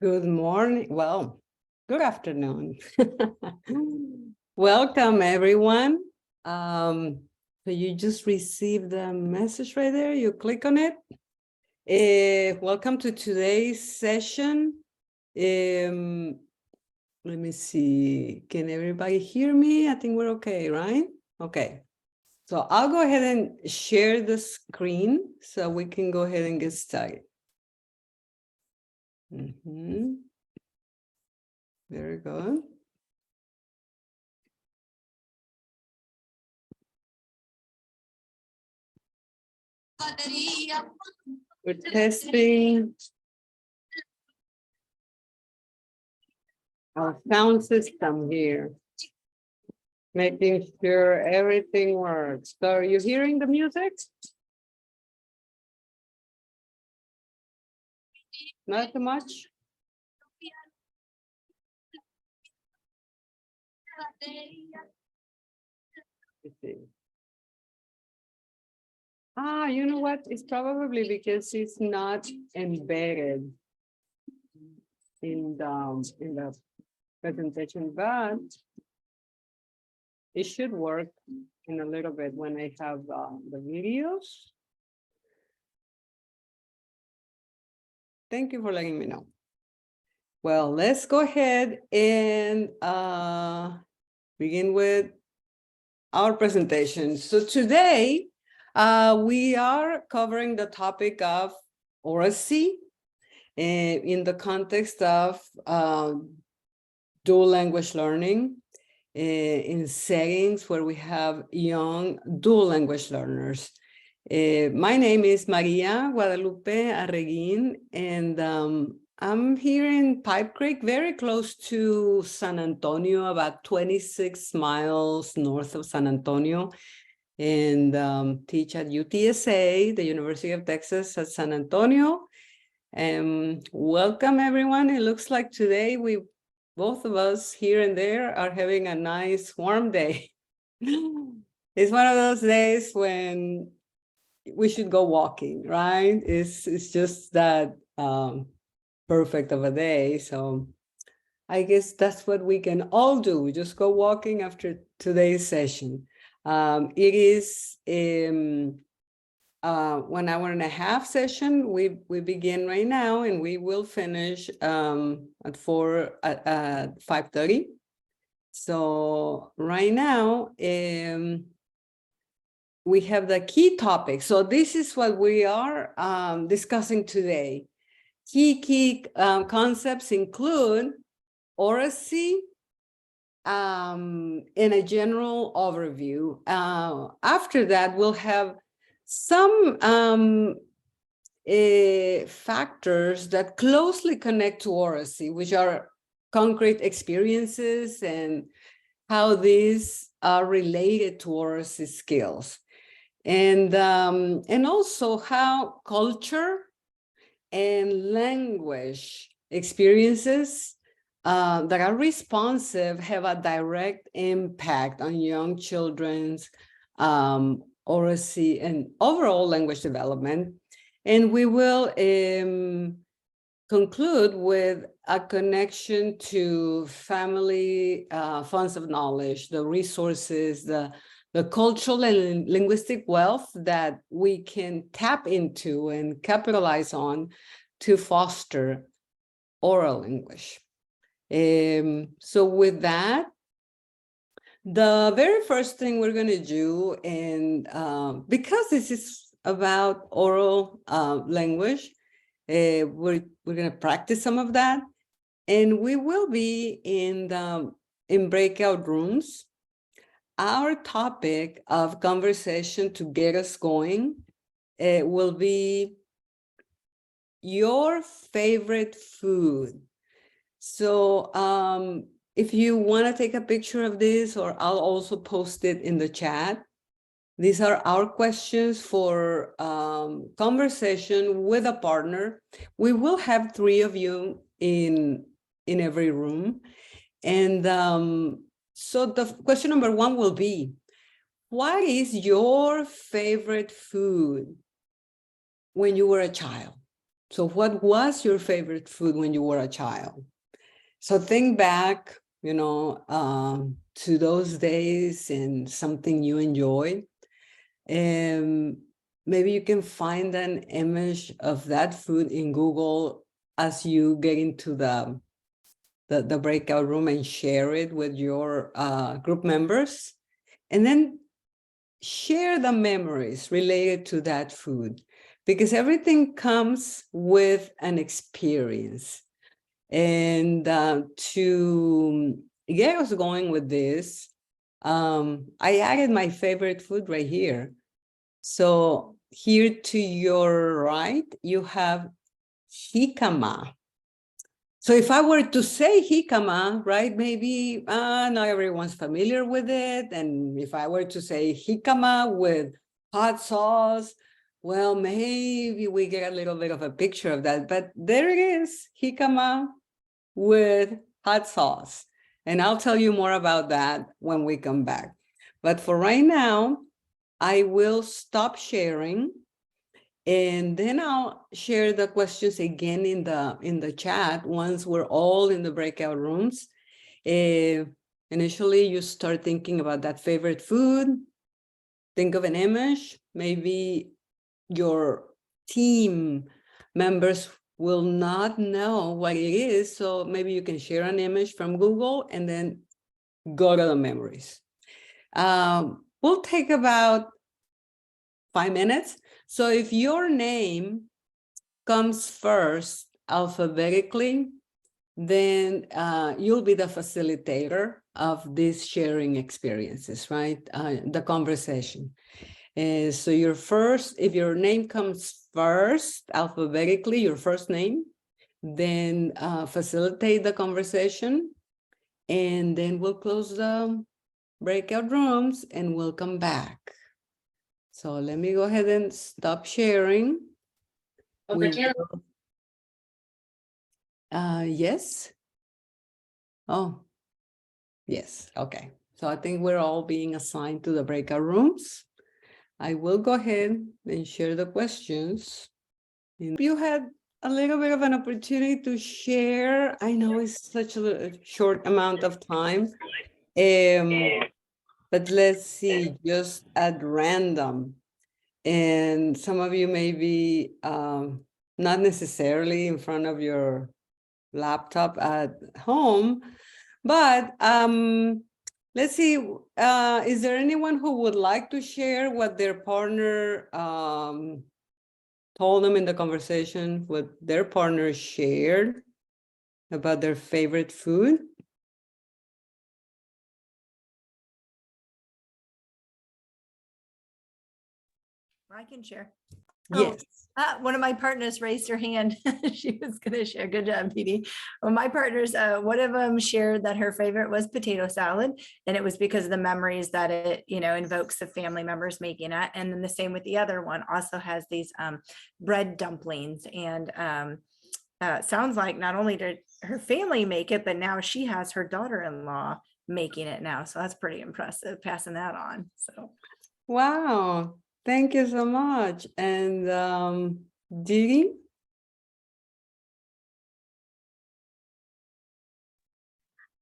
Good morning. Well, good afternoon. Welcome, everyone. So you just received a message right there. You click on it. Welcome to today's session. Let me see. Can everybody hear me? I think we're okay, right? Okay. So I'll go ahead and share the screen so we can go ahead and get started. Very good. We're testing our sound system here, making sure everything works. So are you hearing the music? Not too much? Let's see. You know what? It's probably because it's not embedded in the presentation, but it should work in a little bit when I have the videos. Thank you for letting me know. Well, let's go ahead and begin with our presentation. So today, we are covering the topic of Oracy in the context of dual language learning in settings where we have young dual language learners. My name is Maria Guadalupe Arreguin, and I'm here in Pipe Creek, very close to San Antonio, about 26 miles north of San Antonio, and teach at UTSA, the University of Texas at San Antonio. Welcome, everyone. It looks like today both of us here and there are having a nice warm day. It's one of those days when we should go walking, right? It's just that perfect of a day. So I guess that's what we can all do. Just go walking after today's session. It is 1 hour and a half session. We begin right now, and we will finish at 5:30. So right now, we have the key topics. So this is what we are discussing today. Key concepts include Oracy in a general overview. After that, we'll have some factors that closely connect to Oracy, which are concrete experiences and how these are related to Oracy skills. And also how culture and language experiences that are responsive have a direct impact on young children's Oracy and overall language development. And we will conclude with a connection to family funds of knowledge, the resources, the cultural and linguistic wealth that we can tap into and capitalize on to foster oral English. So with that, the very first thing we're going to do, and because this is about oral language, we're going to practice some of that, and we will be in breakout rooms. Our topic of conversation to get us going will be your favorite food. So if you want to take a picture of this, or I'll also post it in the chat. These are our questions for conversation with a partner. We will have 3 of you in every room. And so the question number 1 will be, what is your favorite food when you were a child? So what was your favorite food when you were a child? So think back, to those days and something you enjoy. Maybe you can find an image of that food in Google as you get into the breakout room and share it with your group members. And then share the memories related to that food, because everything comes with an experience. And to get us going with this, I added my favorite food right here. So here to your right, you have jicama. So if I were to say jicama, right, maybe not everyone's familiar with it. And if I were to say jicama with hot sauce, well, maybe we get a little bit of a picture of that. But there it is, jicama with hot sauce. And I'll tell you more about that when we come back. But for right now, I will stop sharing. And then I'll share the questions again in the chat once we're all in the breakout rooms. Initially, you start thinking about that favorite food. Think of an image. Maybe your team members will not know what it is. So maybe you can share an image from Google and then go to the memories. We'll take about 5 minutes. So if your name comes first alphabetically, then you'll be the facilitator of these sharing experiences, right? The conversation. So if your name comes first alphabetically, your first name, then facilitate the conversation, and then we'll close the breakout rooms and we'll come back. So let me go ahead and stop sharing. Yes. Oh, yes. Okay. So I think we're all being assigned to the breakout rooms. I will go ahead and share the questions. You had a little bit of an opportunity to share. I know it's such a short amount of time. But let's see, just at random. And some of you may be not necessarily in front of your laptop at home, but let's see, is there anyone who would like to share what their partner told them in the conversation, what their partner shared about their favorite food? I can share. Yes. One of my partners raised her hand. She was going to share. Good job, Dee Dee. Well, my partners, one of them shared that her favorite was potato salad. And it was because of the memories that it, invokes of family members making it. And then the same with the other one, also has these bread dumplings. And sounds like not only did her family make it, but now she has her daughter-in-law making it now. So that's pretty impressive, passing that on. So Wow. Thank you so much. And Didi?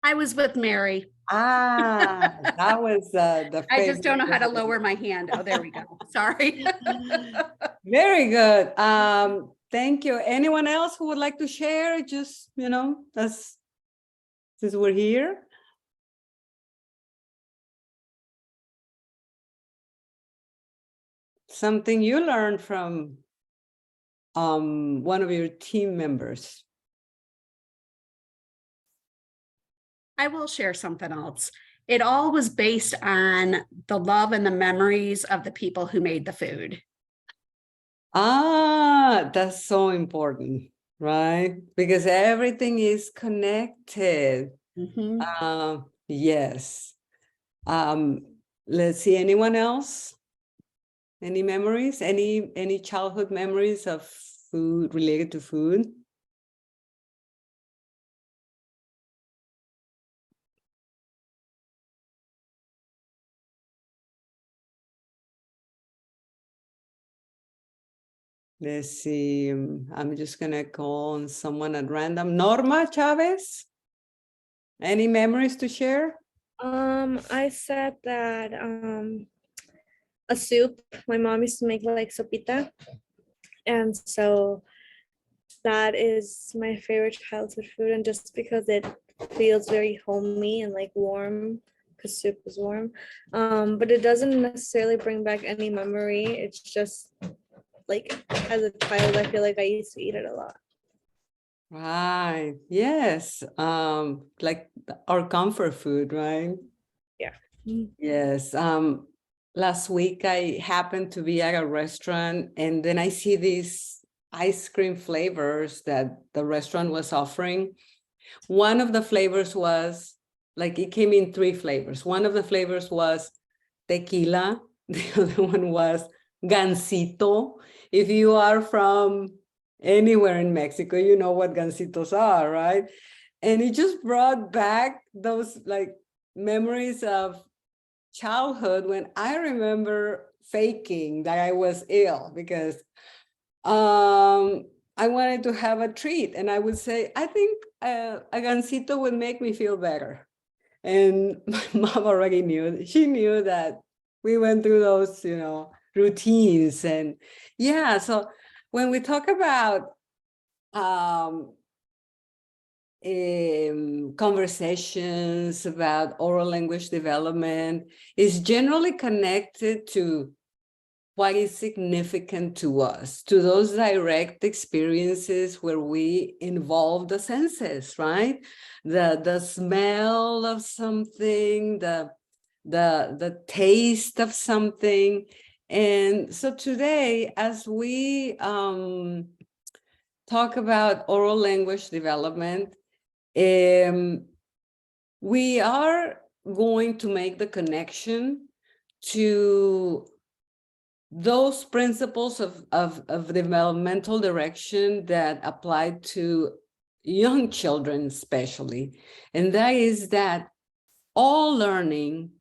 I was with Mary. That was the I just don't know how to favorite. lower my hand. Oh, there we go. Sorry. Very good. Thank you. Anyone else who would like to share? Just, since we're here. Something you learned from one of your team members. I will share something else. It all was based on the love and the memories of the people who made the food. That's so important, right? Because everything is connected. Mm-hmm. Yes. Let's see, anyone else? Any memories? Any childhood memories of food related to food? Let's see. I'm just gonna call on someone at random. Norma Chavez. Any memories to share? I said that a soup. My mom used to make like sopita, and so that is my favorite childhood food. And just because it feels very homey and like warm, because soup is warm, but it doesn't necessarily bring back any memory. It's just like as a child, I feel like I used to eat it a lot. Right. Yes. Like our comfort food, right? Yeah. Yes. Last week I happened to be at a restaurant and then I see these ice cream flavors that the restaurant was offering. One of the flavors was like it came in 3 flavors. One of the flavors was tequila. The other one was gansito. If you are from anywhere in Mexico, you know what gansitos are, right? And it just brought back those like memories of childhood when I remember faking that I was ill because I wanted to have a treat and I would say, I think a gansito would make me feel better. And my mom already knew, she knew that we went through those, routines. And yeah, so when we talk about conversations about oral language development, is generally connected to what is significant to us, to those direct experiences where we involve the senses, right? The smell of something, the taste of something. And so today, as we talk about oral language development, we are going to make the connection to those principles of developmental direction that apply to young children especially. And that is that all learning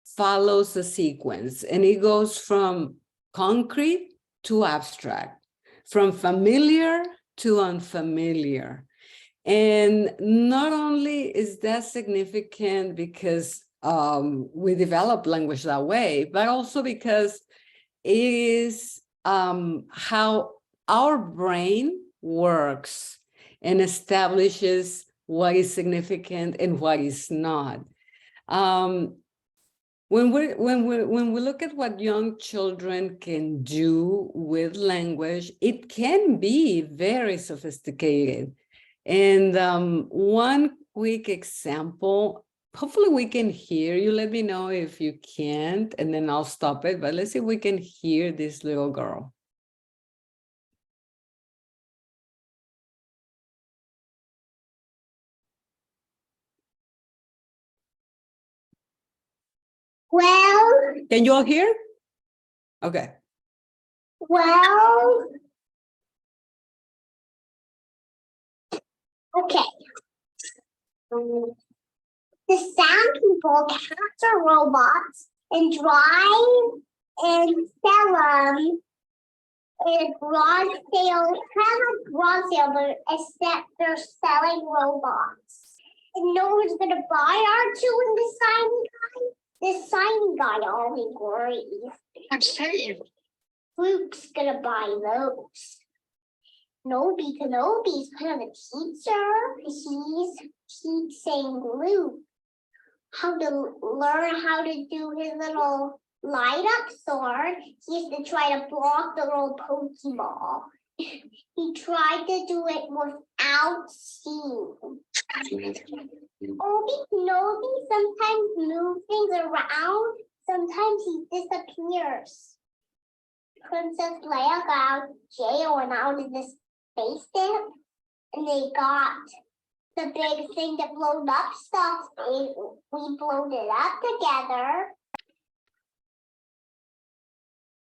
follows a sequence and it goes from concrete to abstract, from familiar to unfamiliar. And not only is that significant because we develop language that way, but also because it is how our brain works and establishes what is significant and what is not. When we look at what young children can do with language, it can be very sophisticated. And one quick example, hopefully we can hear, you let me know if you can't, and then I'll stop it, but let's see if we can hear this little girl. Well, Can you all hear? Okay. well, okay. The sound people capture robots and drive and sell them in garage sales, kind of garage sale, except they're selling robots. And no one's gonna buy our two and the signy guy. This signy guy only agrees. I'm saying Luke's gonna buy those. Kenobi's kind of a teacher. He's teaching Luke how to learn how to do his little light up sword. He used to try to block the little Pokeball. He tried to do it without seeing. Kenobi sometimes moves things around. Sometimes he disappears. Princess Leia got out of jail and out of this spaceship, and they got the big thing that blowed up stuff. We blowed it up together.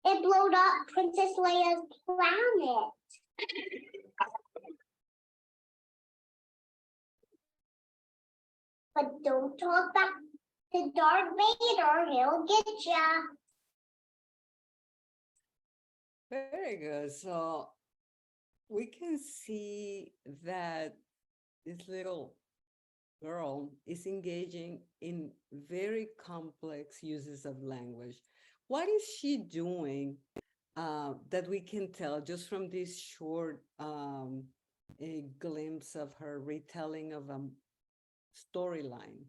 It blowed up Princess Leia's planet. But don't talk back to Darth Vader, he'll get ya. Very good. So we can see that this little girl is engaging in very complex uses of language. What is she doing that we can tell just from this short a glimpse of her retelling of a storyline?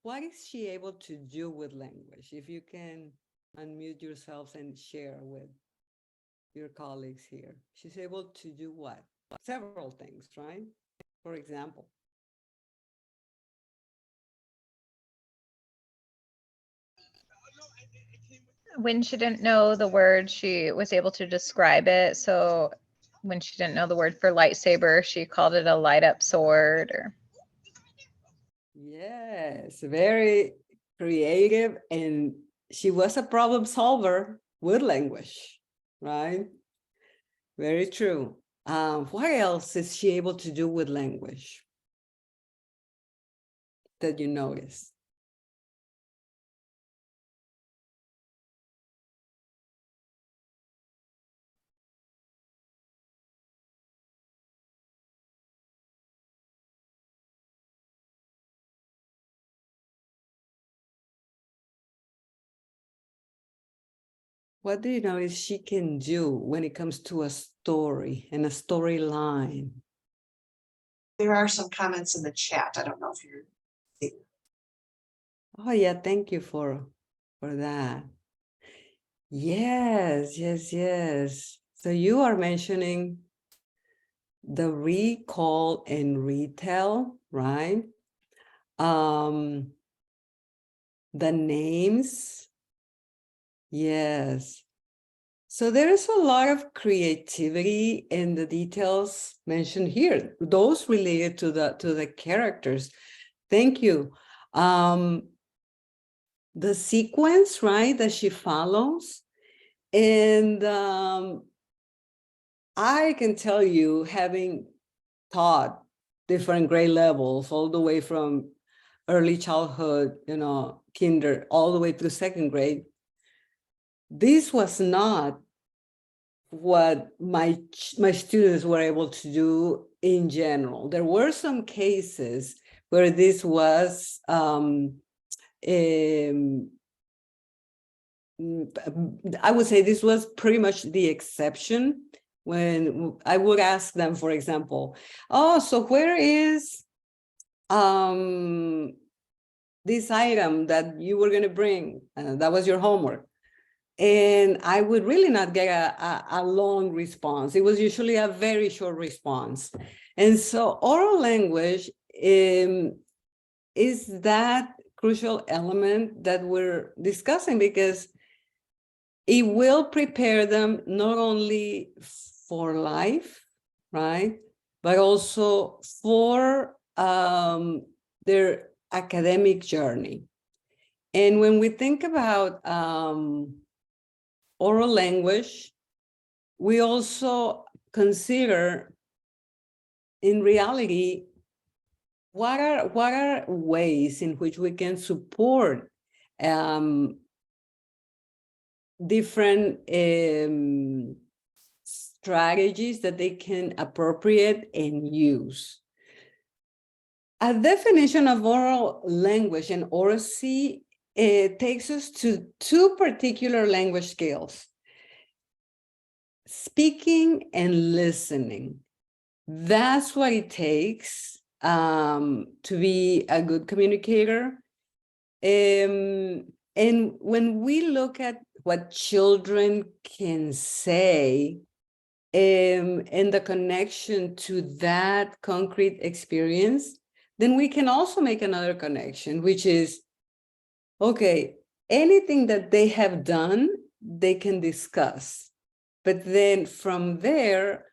What is she able to do with language? If you can unmute yourselves and share with your colleagues here. She's able to do what? Several things, right? For example. When she didn't know the word, she was able to describe it. So when she didn't know the word for lightsaber, she called it a light up sword. Or Yes, very creative. And she was a problem solver with language, right? Very true. What else is she able to do with language that you notice? What do you notice she can do when it comes to a story and a storyline? There are some comments in the chat. I don't know if you're. Oh yeah, thank you for that. Yes, yes, yes. So you are mentioning the recall and retell, right? The names. Yes. So there is a lot of creativity in the details mentioned here, those related to the characters. Thank you. The sequence, right, that she follows. And I can tell you, having taught different grade levels, all the way from early childhood, kinder, all the way through second grade, this was not what my students were able to do in general. There were some cases where this was I would say this was pretty much the exception, when I would ask them, for example, oh, so where is this item that you were going to bring? That was your homework. And I would really not get a long response. It was usually a very short response. And so oral language is that crucial element that we're discussing, because it will prepare them not only for life, right, but also for their academic journey. And when we think about oral language, we also consider, in reality, what are ways in which we can support different strategies that they can appropriate and use. A definition of oral language and oracy takes us to two particular language skills: speaking and listening. That's what it takes to be a good communicator. And when we look at what children can say and the connection to that concrete experience, then we can also make another connection, which is, okay, anything that they have done, they can discuss. But then from there,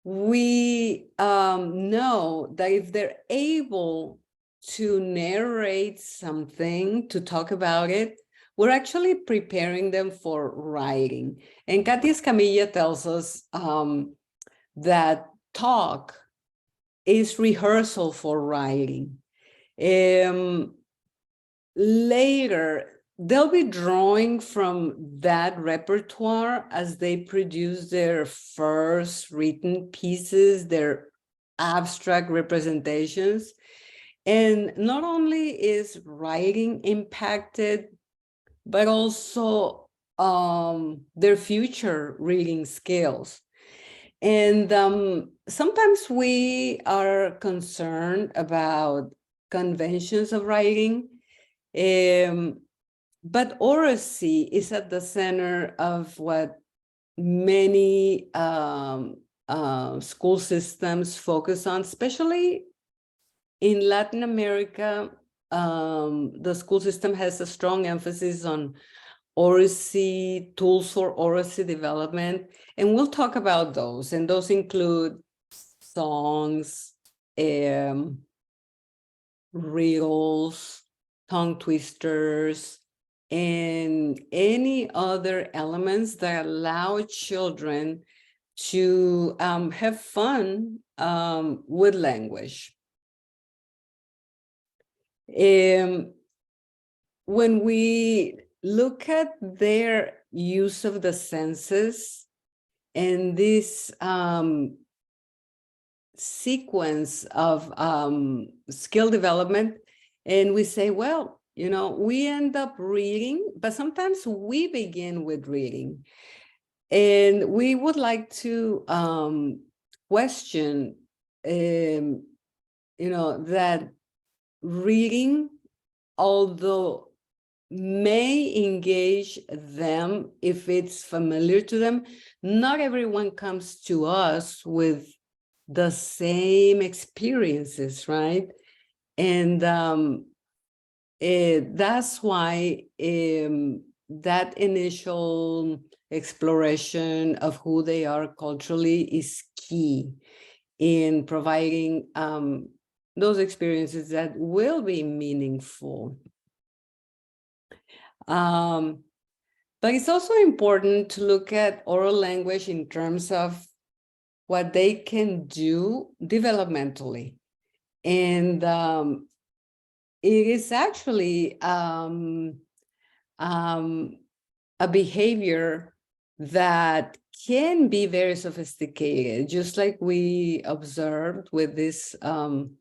we know that if they're able to narrate something, to talk about it, we're actually preparing them for writing. And Katia Escamilla tells us that talk is rehearsal for writing. Later, they'll be drawing from that repertoire as they produce their first written pieces, their abstract representations. And not only is writing impacted, but also their future reading skills. And sometimes we are concerned about conventions of writing, but Oracy is at the center of what many school systems focus on, especially in Latin America. The school system has a strong emphasis on Oracy, tools for Oracy development, and we'll talk about those. And those include songs, riddles, tongue twisters, and any other elements that allow children to have fun with language. When we look at their use of the senses and this sequence of skill development, and we say, well, you know, we end up reading, but sometimes we begin with reading. And we would like to question, you know, that reading, although may engage them if it's familiar to them, not everyone comes to us with the same experiences, right? And that's why that initial exploration of who they are culturally is key in providing those experiences that will be meaningful. But it's also important to look at oral language in terms of what they can do developmentally. And it is actually a behavior that can be very sophisticated, just like we observed with this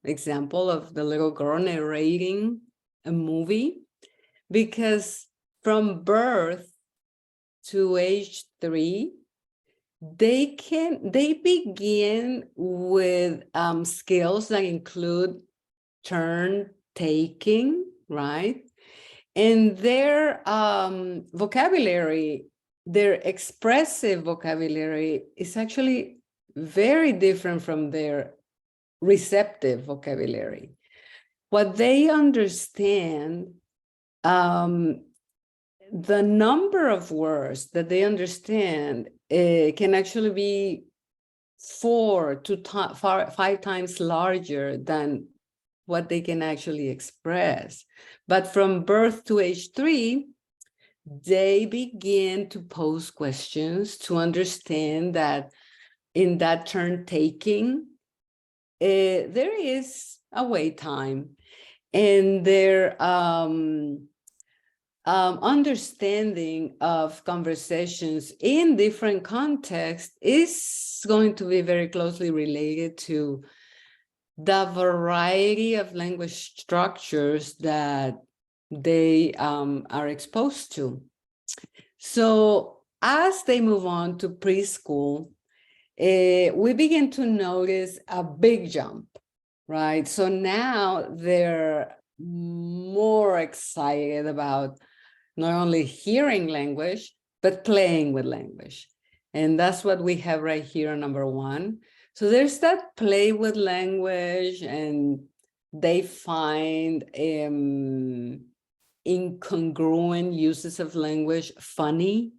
example of the little girl narrating a movie, because from birth to age 3, they begin with skills that include turn taking, right? And their vocabulary, their expressive vocabulary is actually very different from their receptive vocabulary. What they understand, the number of words that they understand can actually be 4 to 5 times larger than what they can actually express. But from birth to age 3, they begin to pose questions to understand that in that turn taking, there is a wait time, and their understanding of conversations in different contexts is going to be very closely related to the variety of language structures that they are exposed to. So as they move on to preschool, we begin to notice a big jump, right? So now they're more excited about not only hearing language, but playing with language. And that's what we have right here on number 1. So there's that play with language, and they find incongruent uses of language funny.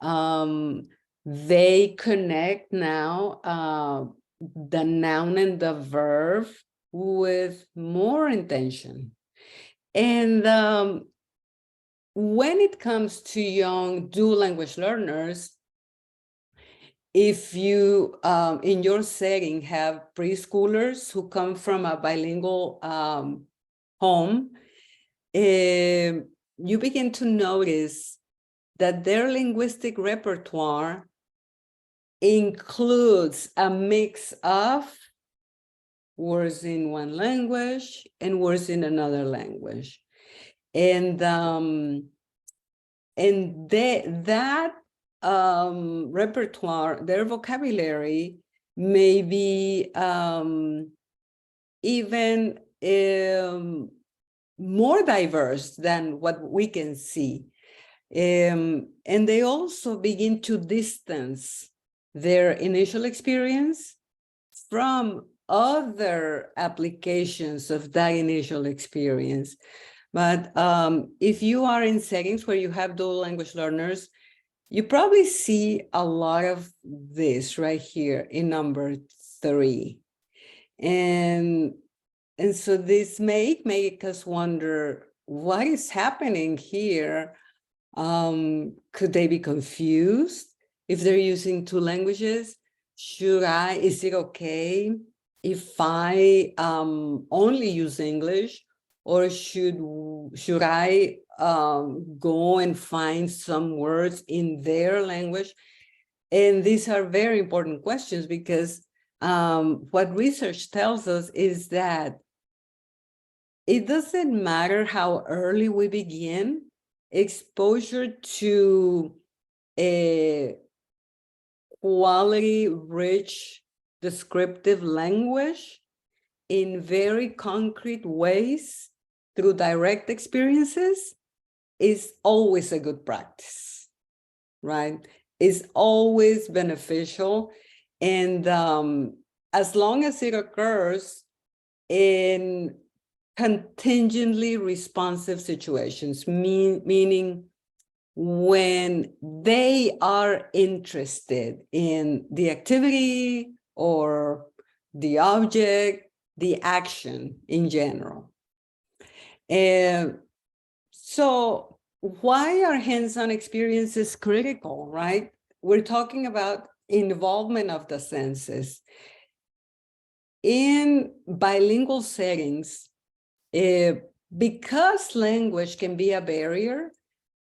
They connect now the noun and the verb with more intention. And when it comes to young dual language learners, if you in your setting have preschoolers who come from a bilingual home, you begin to notice that their linguistic repertoire includes a mix of words in one language and words in another language. And that repertoire, their vocabulary may be even more diverse than what we can see. And they also begin to distance their initial experience from other applications of that initial experience. But if you are in settings where you have dual language learners, you probably see a lot of this right here in number 3. And so this may make us wonder, what is happening here? Could they be confused if they're using 2 languages? Is it okay if I only use English, or should I go and find some words in their language? And these are very important questions, because what research tells us is that it doesn't matter how early we begin. Exposure to a quality, rich, descriptive language in very concrete ways through direct experiences is always a good practice, right? It's always beneficial. And as long as it occurs in contingently responsive situations, meaning when they are interested in the activity or the object, the action in general. So why are hands-on experiences critical, right? We're talking about involvement of the senses. In bilingual settings, because language can be a barrier,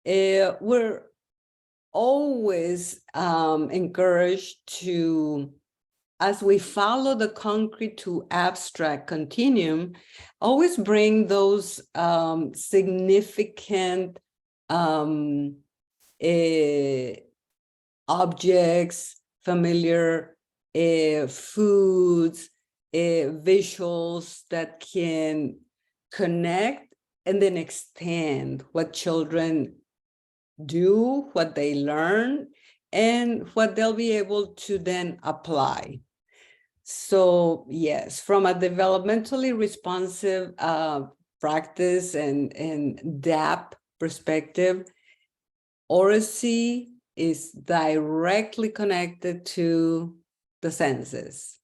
we're always encouraged to, as we follow the concrete to abstract continuum, always bring those significant objects, familiar foods, visuals that can connect and then extend what children do, what they learn, and what they'll be able to then apply. So yes, from a developmentally responsive practice and DAP perspective, Oracy is directly connected to the senses.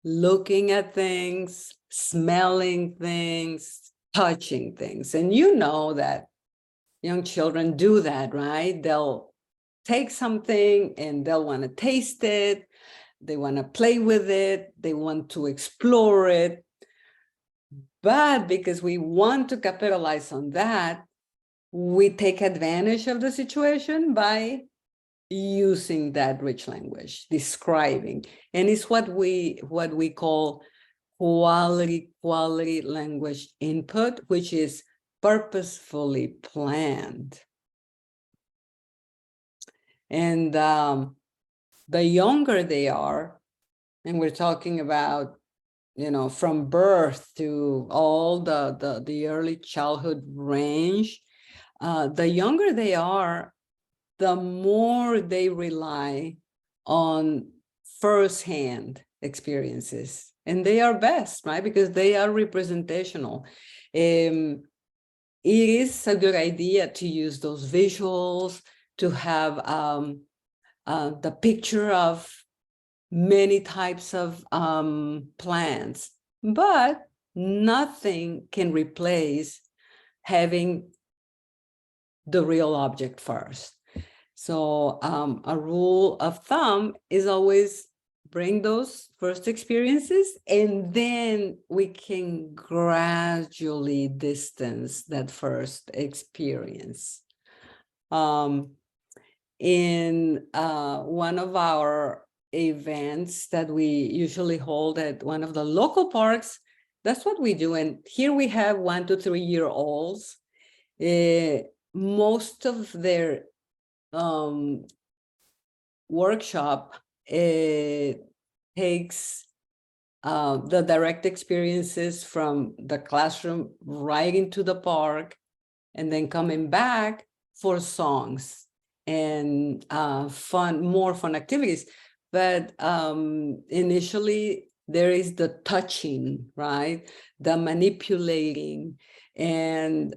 Looking at things, smelling things, touching things. And you know that young children do that, right? They'll take something and they'll want to taste it. They want to play with it. They want to explore it. But because we want to capitalize on that, we take advantage of the situation by using that rich language, describing. And it's what we call quality language input, which is purposefully planned. And the younger they are, and we're talking about, you know, from birth to all the early childhood range, the younger they are, the more they rely on firsthand experiences. And they are best, right? Because they are representational. It is a good idea to use those visuals, to have the picture of many types of plants, but nothing can replace having the real object first. So a rule of thumb is always bring those first experiences, and then we can gradually distance that first experience. In one of our events that we usually hold at one of the local parks, that's what we do. And here we have 1 to 3 year olds. Most of their workshop takes the direct experiences from the classroom right into the park, and then coming back for songs and more fun activities. But initially there is the touching, right? The manipulating, and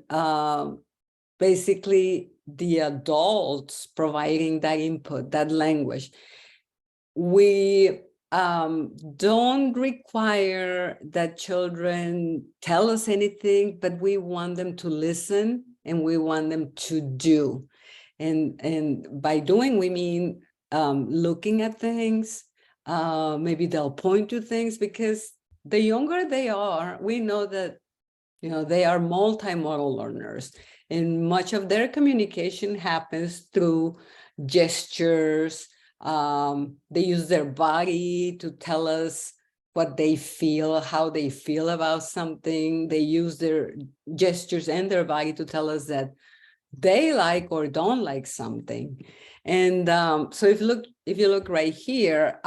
basically the adults providing that input, that language. We don't require that children tell us anything, but we want them to listen, and we want them to do. And by doing, we mean looking at things. Maybe they'll point to things, because the younger they are, we know that, you know, they are multimodal learners, and much of their communication happens through gestures. They use their body to tell us what they feel, how they feel about something. They use their gestures and their body to tell us that they like or don't like something. And so if you look right here,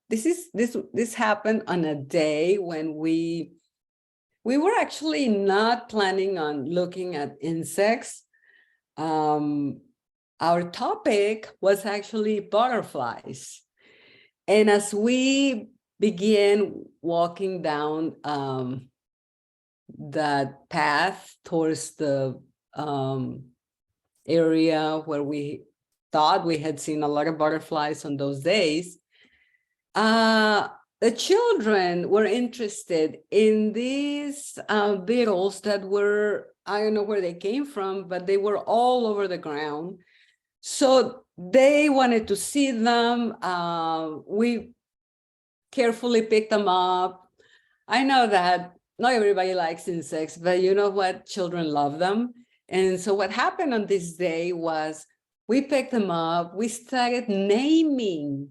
this happened on a day when we were actually not planning on looking at insects. Our topic was actually butterflies. And as we began walking down that path towards the area where we thought we had seen a lot of butterflies on those days, the children were interested in these beetles that were, I don't know where they came from, but they were all over the ground. So they wanted to see them. We carefully picked them up. I know that not everybody likes insects, but you know what? Children love them. And so what happened on this day was we picked them up. We started naming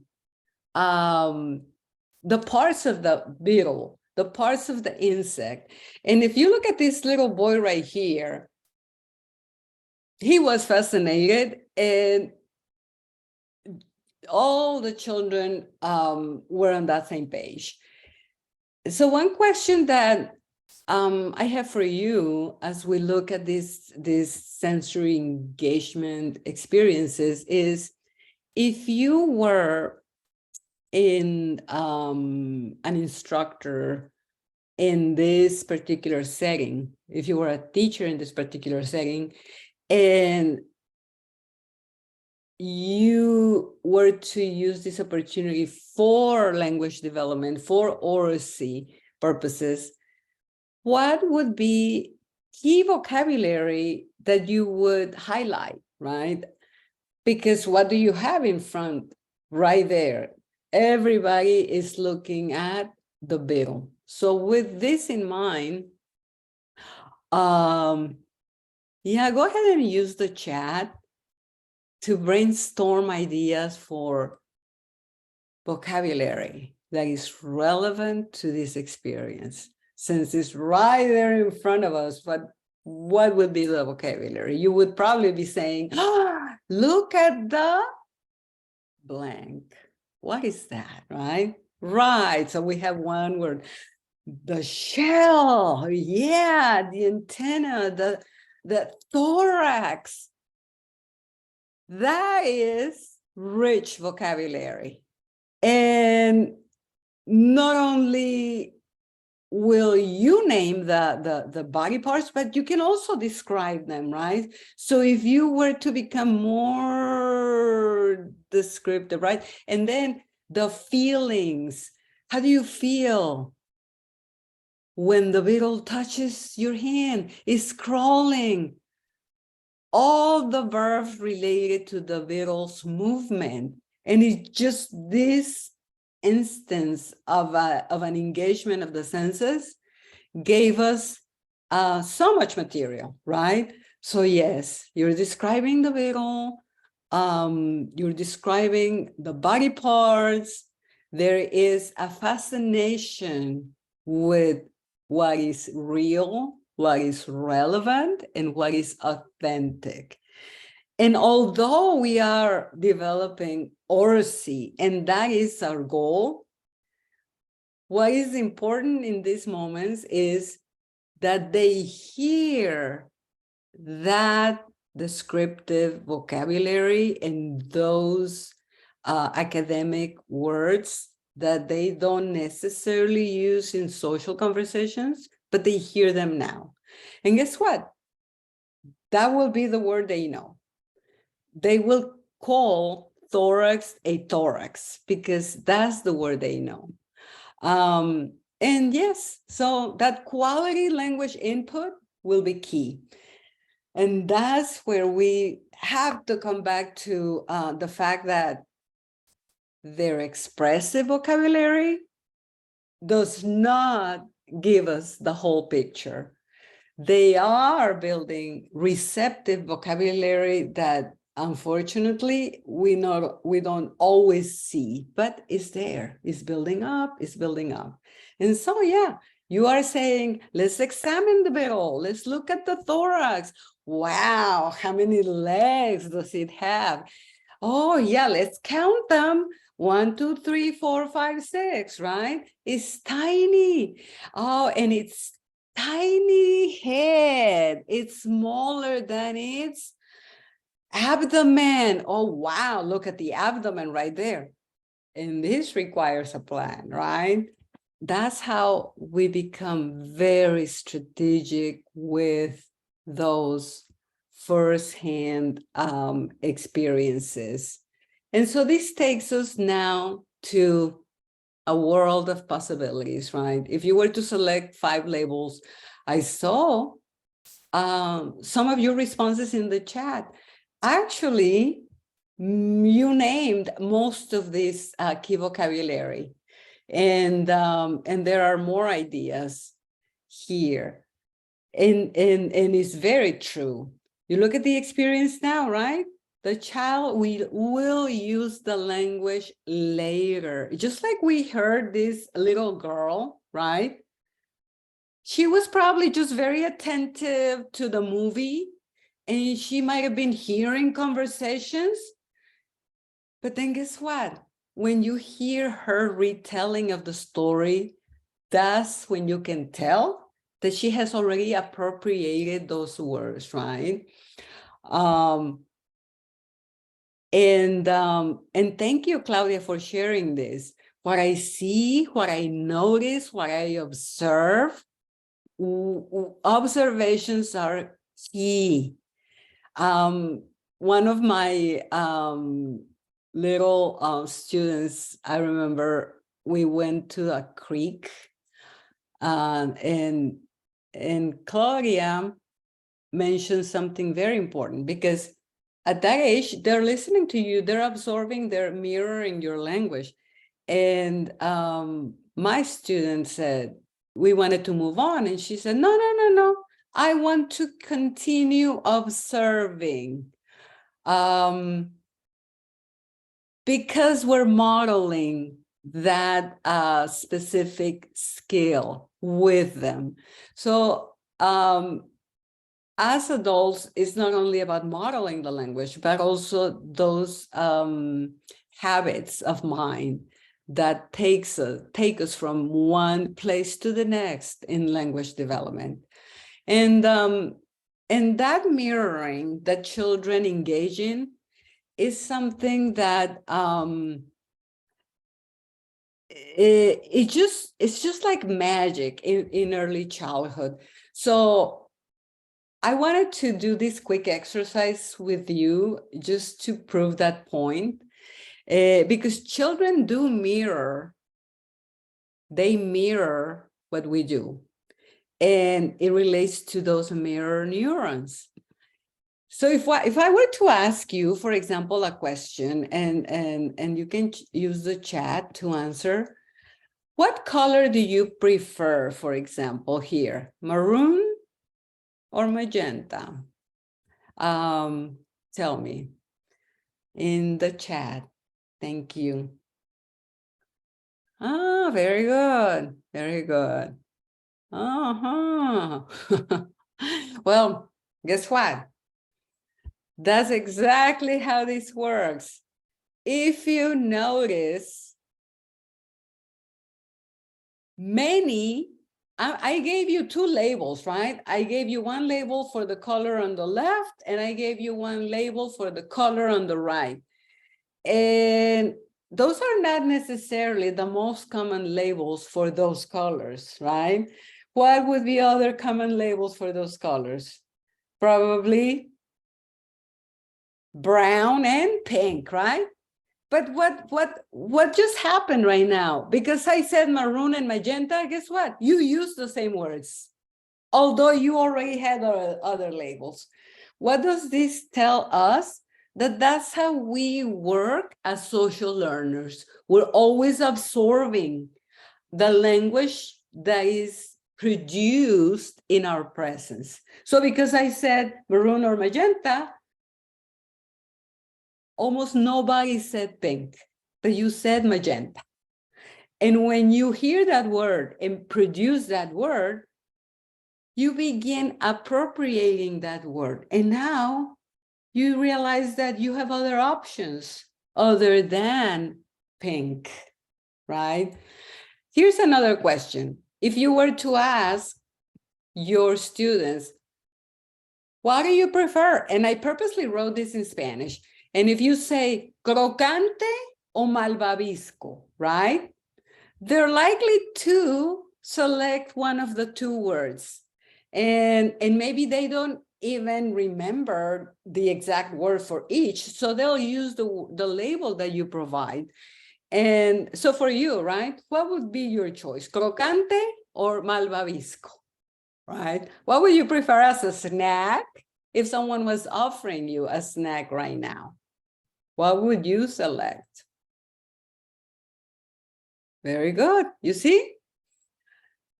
the parts of the beetle, the parts of the insect. And if you look at this little boy right here, he was fascinated, and all the children were on that same page. So one question that I have for you as we look at these sensory engagement experiences is, if you were an instructor in this particular setting, if you were a teacher in this particular setting, and you were to use this opportunity for language development, for Oracy purposes, what would be key vocabulary that you would highlight, right? Because what do you have in front right there? Everybody is looking at the beetle. So with this in mind, yeah, go ahead and use the chat to brainstorm ideas for vocabulary that is relevant to this experience. Since it's right there in front of us, what would be the vocabulary? You would probably be saying, ah, look at the blank. What is that, right? Right, so we have one word, the shell, yeah, the antenna, the thorax. That is rich vocabulary. And not only will you name the body parts, but you can also describe them, right? So if you were to become more descriptive, right? And then the feelings, how do you feel when the beetle touches your hand, is crawling? All the verbs related to the beetle's movement. And it's just this instance of an engagement of the senses gave us so much material, right? So yes, you're describing the beetle, you're describing the body parts. There is a fascination with what is real, what is relevant, and what is authentic. And although we are developing Oracy, and that is our goal, what is important in these moments is that they hear that descriptive vocabulary and those academic words that they don't necessarily use in social conversations, but they hear them now. And guess what? That will be the word they know. They will call thorax a thorax because that's the word they know. And yes, so that quality language input will be key. And that's where we have to come back to the fact that their expressive vocabulary does not give us the whole picture. They are building receptive vocabulary that unfortunately we don't always see, but it's there, it's building up, it's building up. And so, yeah, you are saying, let's examine the beetle, let's look at the thorax. Wow, how many legs does it have? Oh yeah, let's count them. 1, 2, 3, 4, 5, 6, right? It's tiny. Oh, and it's tiny head. It's smaller than its abdomen. Oh, wow, look at the abdomen right there. And this requires a plan, right? That's how we become very strategic with those firsthand experiences. And so this takes us now to a world of possibilities, right? If you were to select 5 labels, I saw some of your responses in the chat. Actually, you named most of this key vocabulary. And there are more ideas here. And it's very true. You look at the experience now, right? The child will use the language later. Just like we heard this little girl, right? She was probably just very attentive to the movie, and she might have been hearing conversations. But then guess what? When you hear her retelling of the story, that's when you can tell that she has already appropriated those words, right? And thank you, Claudia, for sharing this. What I see, what I notice, what I observe, observations are key. One of my little students, I remember we went to a creek, and Claudia mentioned something very important, because at that age, they're listening to you, they're absorbing, they're mirroring your language. And my student said, we wanted to move on. And she said, no, I want to continue observing. Because we're modeling that specific skill with them. So as adults, it's not only about modeling the language, but also those habits of mind that take us from one place to the next in language development. And that mirroring that children engage in is something that it's just like magic in early childhood. So I wanted to do this quick exercise with you just to prove that point, because children do mirror, they mirror what we do, and it relates to those mirror neurons. So if I were to ask you, for example, a question, and you can use the chat to answer, what color do you prefer, for example, here, maroon or magenta? Tell me in the chat. Thank you. Ah, very good, very good. Well, guess what? That's exactly how this works. If you notice, I gave you two labels, right? I gave you one label for the color on the left, and I gave you one label for the color on the right. And those are not necessarily the most common labels for those colors, right? What would be other common labels for those colors? Probably brown and pink, right? But what just happened right now? Because I said maroon and magenta, guess what? You use the same words, although you already had other labels. What does this tell us? That's how we work as social learners. We're always absorbing the language that is produced in our presence. So because I said maroon or magenta, almost nobody said pink, but you said magenta. And when you hear that word and produce that word, you begin appropriating that word. And now you realize that you have other options other than pink, right? Here's another question. If you were to ask your students, what do you prefer? And I purposely wrote this in Spanish. And if you say crocante o malvavisco, right? They're likely to select one of the two words. And maybe they don't even remember the exact word for each. So they'll use the label that you provide. And so for you, right, what would be your choice? Crocante or malvavisco, right? What would you prefer as a snack if someone was offering you a snack right now? What would you select? Very good. You see?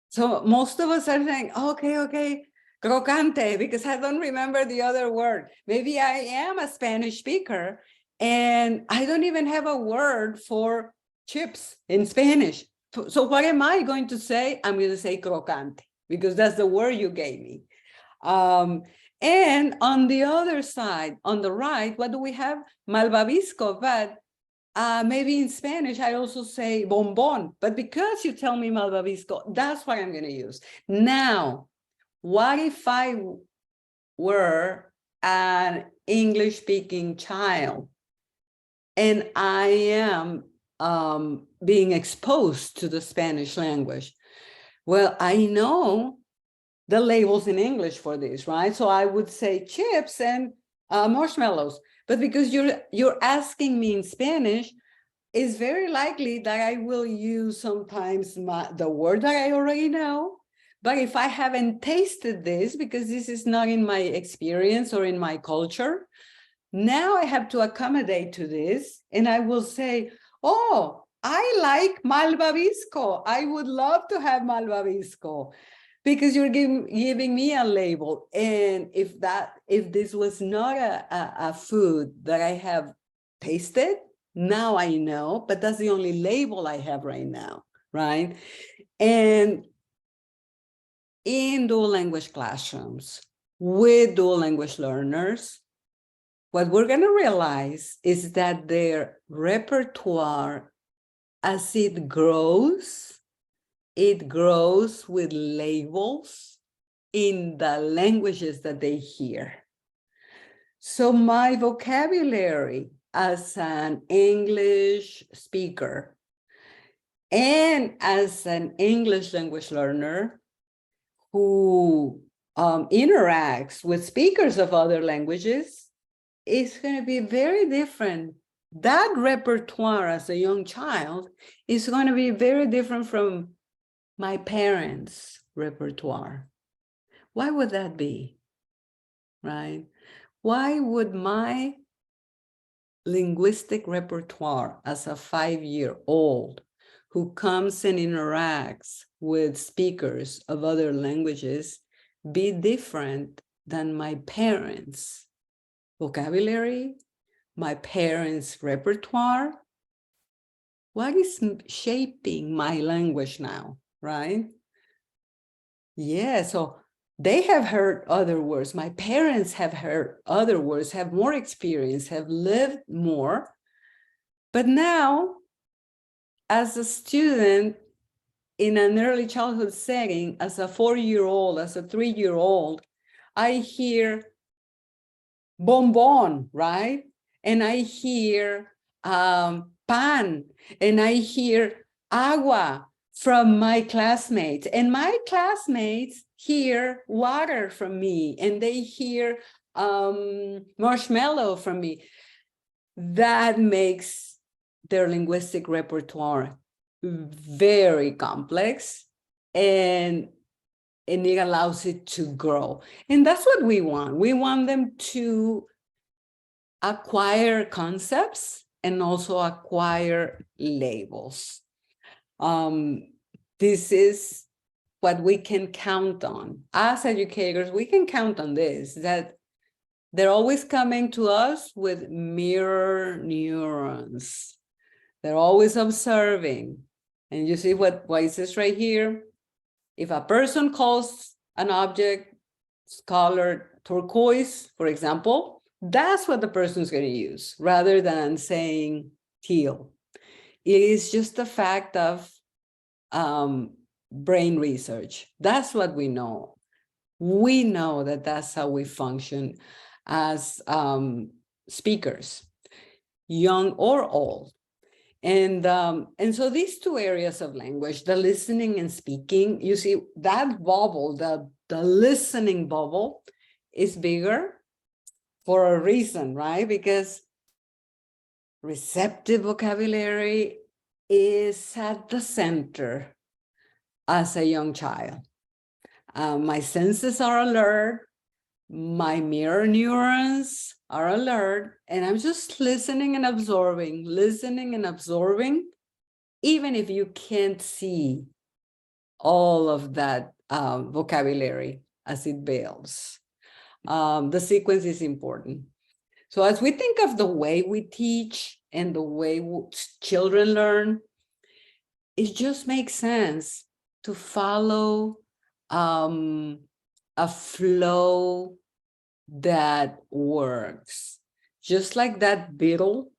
So most of us are saying, okay, crocante, because I don't remember the other word. Maybe I am a Spanish speaker and I don't even have a word for chips in Spanish. So what am I going to say? I'm going to say crocante because that's the word you gave me. And on the other side, on the right, what do we have? Malvavisco, but maybe in Spanish, I also say bonbon, but because you tell me malvavisco, that's what I'm going to use. Now, what if I were an English-speaking child and I am being exposed to the Spanish language? Well, I know the labels in English for this, right? So I would say chips and marshmallows. But because you're asking me in Spanish, it's very likely that I will use sometimes the word that I already know. But if I haven't tasted this, because this is not in my experience or in my culture, now I have to accommodate to this. And I will say, oh, I like malvavisco. I would love to have malvavisco. Because you're giving me a label. And if this was not a food that I have tasted, now I know, but that's the only label I have right now, right? And in dual language classrooms with dual language learners, what we're going to realize is that their repertoire, as it grows with labels in the languages that they hear. So my vocabulary as an English speaker and as an English language learner who interacts with speakers of other languages is going to be very different. That repertoire as a young child is going to be very different from my parents' repertoire. Why would that be, right? Why would my linguistic repertoire as a 5-year-old who comes and interacts with speakers of other languages be different than my parents' vocabulary, my parents' repertoire? What is shaping my language now, right? Yeah, so they have heard other words. My parents have heard other words, have more experience, have lived more. But now, as a student in an early childhood setting, as a 4-year-old, as a 3-year-old, I hear bonbon, right? And I hear pan, and I hear agua from my classmates, and my classmates hear water from me, and they hear marshmallow from me. That makes their linguistic repertoire very complex, and it allows it to grow. And that's what we want. We want them to acquire concepts and also acquire labels. This is what we can count on. As educators, we can count on this, that they're always coming to us with mirror neurons. They're always observing. And you see what it says right here? If a person calls an object colored turquoise, for example, that's what the person's going to use rather than saying teal. It is just a fact of brain research. That's what we know. We know that that's how we function as speakers, young or old. And so these two areas of language, the listening and speaking, you see that bubble, the listening bubble is bigger for a reason, right? Because receptive vocabulary is at the center as a young child. My senses are alert, my mirror neurons are alert, and I'm just listening and absorbing, even if you can't see all of that vocabulary as it builds. The sequence is important. So as we think of the way we teach and the way children learn, it just makes sense to follow a flow that works. Just like that beetle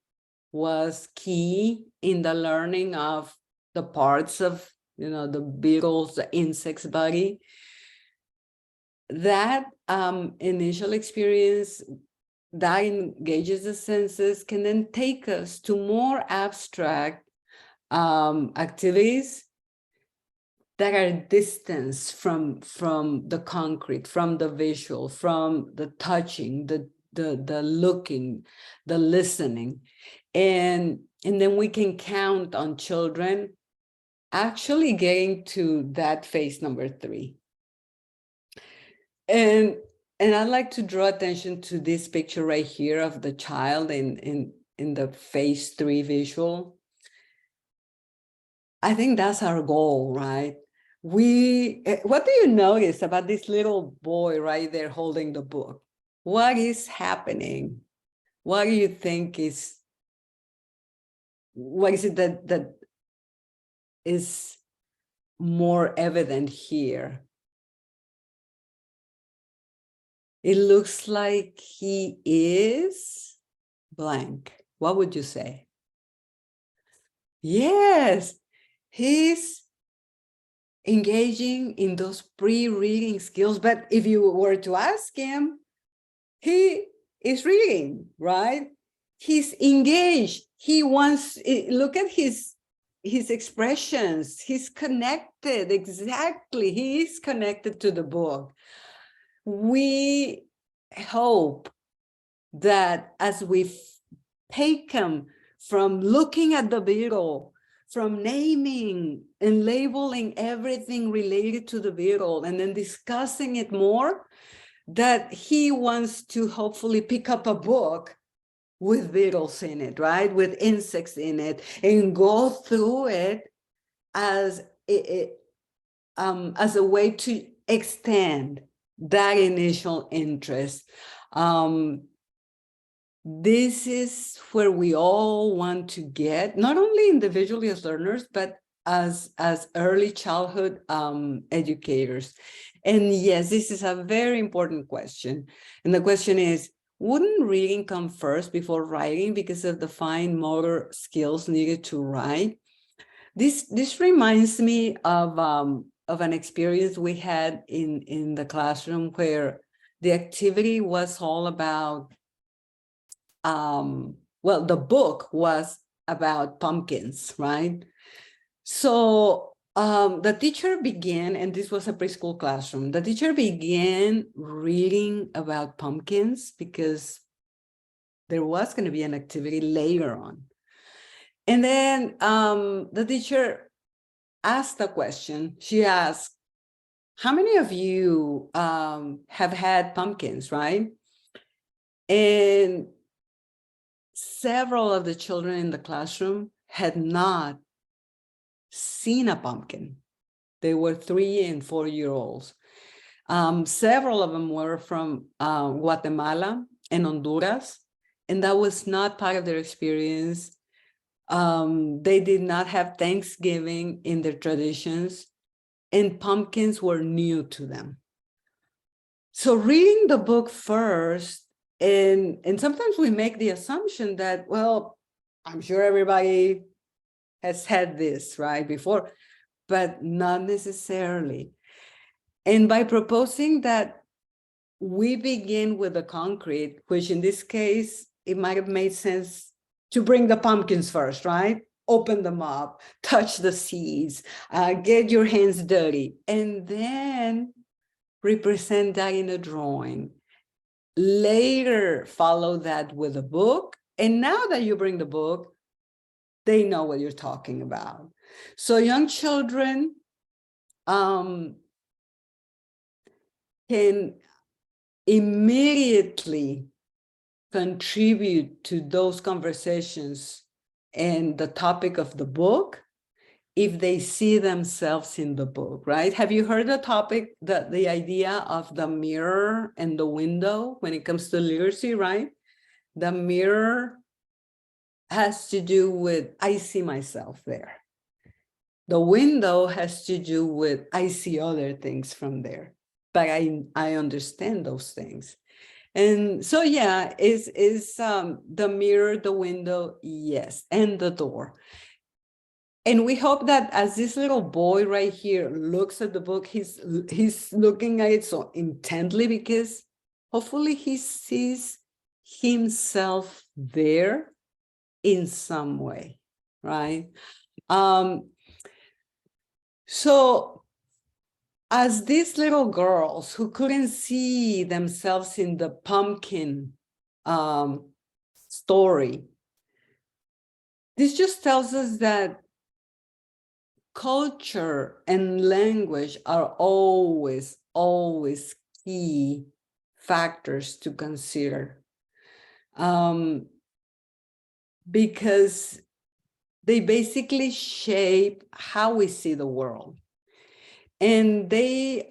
was key in the learning of the parts of, the beetle's, the insect's body. That initial experience that engages the senses can then take us to more abstract activities that are distanced from the concrete, from the visual, from the touching, the looking, the listening. And then we can count on children actually getting to that phase number 3. And I'd like to draw attention to this picture right here of the child in the phase 3 visual. I think that's our goal, right? What do you notice about this little boy right there holding the book? What is happening? What do you think is, what is it that is more evident here? It looks like he is blank. What would you say? Yes, he's engaging in those pre-reading skills. But if you were to ask him, he is reading, right? He's engaged. He wants, look at his expressions. He's connected. Exactly. He is connected to the book. We hope that as we take him from looking at the beetle, from naming and labeling everything related to the beetle, and then discussing it more, that he wants to hopefully pick up a book with beetles in it, right? With insects in it, and go through it as a way to extend that initial interest. This is where we all want to get, not only individually as learners, but as early childhood educators. And yes, this is a very important question. And the question is, wouldn't reading come first before writing because of the fine motor skills needed to write? This reminds me of an experience we had in the classroom where the activity was all about, well, the book was about pumpkins, right? So the teacher began, and this was a preschool classroom, the teacher began reading about pumpkins because there was going to be an activity later on. And then the teacher asked a question. She asked, how many of you have had pumpkins, right? And several of the children in the classroom had not seen a pumpkin. They were 3 and 4-year-olds. Several of them were from Guatemala and Honduras, and that was not part of their experience. They did not have Thanksgiving in their traditions, and pumpkins were new to them. So reading the book first, and sometimes we make the assumption that, well, I'm sure everybody has had this, right, before, but not necessarily. And by proposing that we begin with the concrete, which in this case, it might have made sense to bring the pumpkins first, right? Open them up, touch the seeds, get your hands dirty, and then represent that in a drawing. Later, follow that with a book. And now that you bring the book, they know what you're talking about. So young children can immediately contribute to those conversations and the topic of the book if they see themselves in the book, right? Have you heard the topic, the idea of the mirror and the window when it comes to literacy, right? The mirror has to do with, I see myself there. The window has to do with, I see other things from there, but I understand those things. And so, yeah, is the mirror, the window, yes, and the door. And we hope that as this little boy right here looks at the book, he's looking at it so intently because hopefully he sees himself there in some way, right? So as these little girls who couldn't see themselves in the pumpkin story, this just tells us that culture and language are always key factors to consider, because they basically shape how we see the world. And they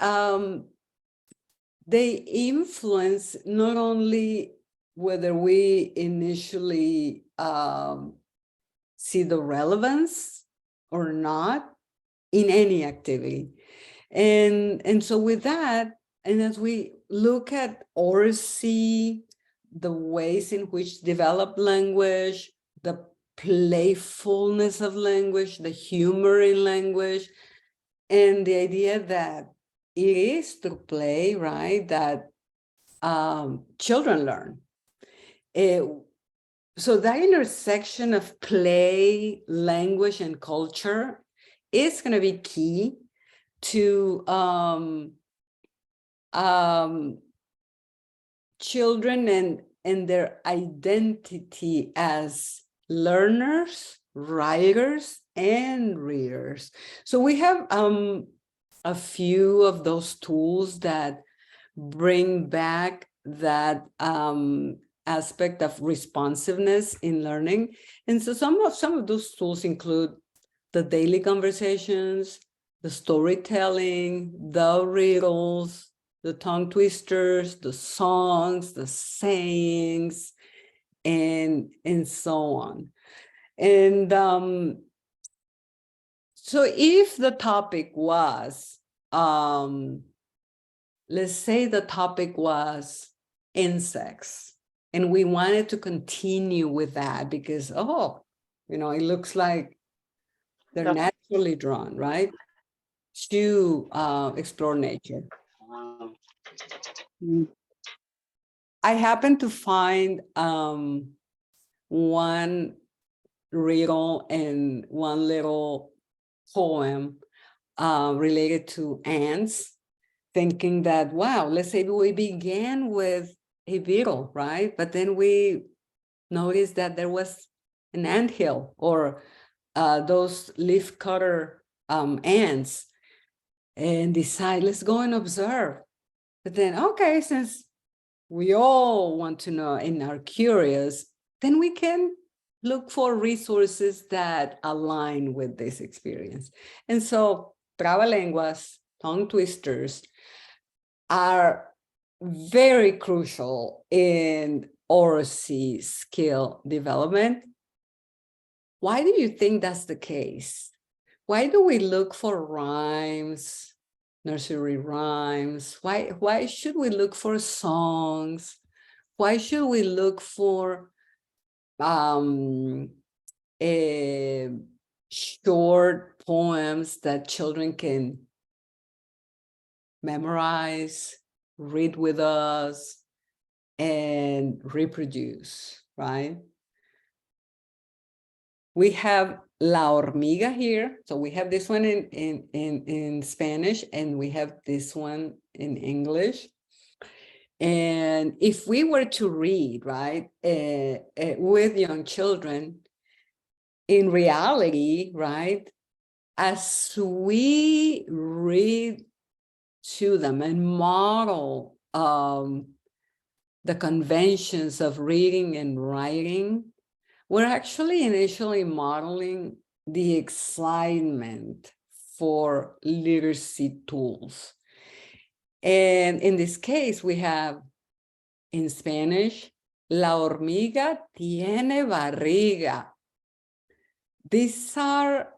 influence not only whether we initially see the relevance or not in any activity. And so with that, and as we look at Oracy, the ways in which develop language, the playfulness of language, the humor in language, and the idea that it is through play, right, that children learn. So that intersection of play, language, and culture is going to be key to children and their identity as learners, writers, and readers. So we have a few of those tools that bring back that aspect of responsiveness in learning. And so some of those tools include the daily conversations, the storytelling, the riddles, the tongue twisters, the songs, the sayings, and so on. And so if the topic was, let's say the topic was insects, and we wanted to continue with that because, oh, you know, it looks like they're naturally drawn, right, to explore nature. I happened to find one riddle and one little poem related to ants, thinking that, wow, let's say we began with a beetle, right? But then we noticed that there was an anthill, or those leaf cutter ants, and decide, let's go and observe. But then, okay, since we all want to know and are curious, then we can look for resources that align with this experience. And so trabalenguas, tongue twisters, are very crucial in Oracy skill development. Why do you think that's the case? Why do we look for rhymes, nursery rhymes? Why should we look for songs? Why should we look for short poems that children can memorize, read with us, and reproduce, right? We have La Hormiga here. So we have this one in Spanish, and we have this one in English. And if we were to read, right, with young children, in reality, right, as we read to them and model the conventions of reading and writing, we're actually initially modeling the excitement for literacy tools. And in this case, we have in Spanish, La hormiga tiene barriga. These are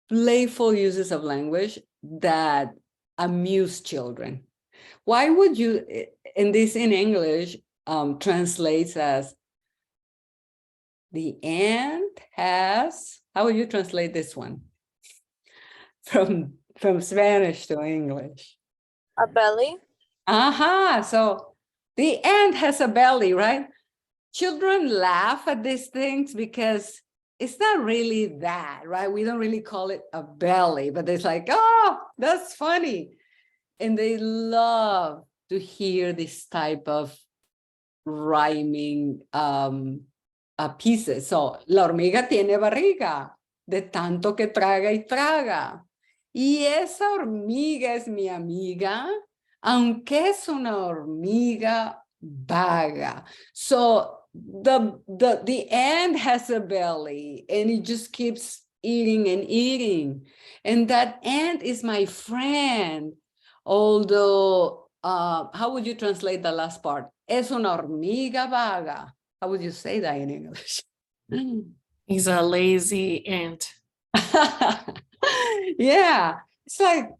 playful uses of language that amuse children. Why would you, and this in English translates as the ant has, how would you translate this one? From Spanish to English. A belly. Aha, so the ant has a belly, right? Children laugh at these things because it's not really that, right? We don't really call it a belly, but it's like, oh, that's funny. And they love to hear this type of rhyming pieces. So, la hormiga tiene barriga, de tanto que traga y traga. Y esa hormiga es mi amiga, aunque es una hormiga vaga. So the ant has a belly and it just keeps eating and eating. And that ant is my friend. Although, how would you translate the last part? Es una hormiga vaga. How would you say that in English? He's a lazy ant. Yeah, it's like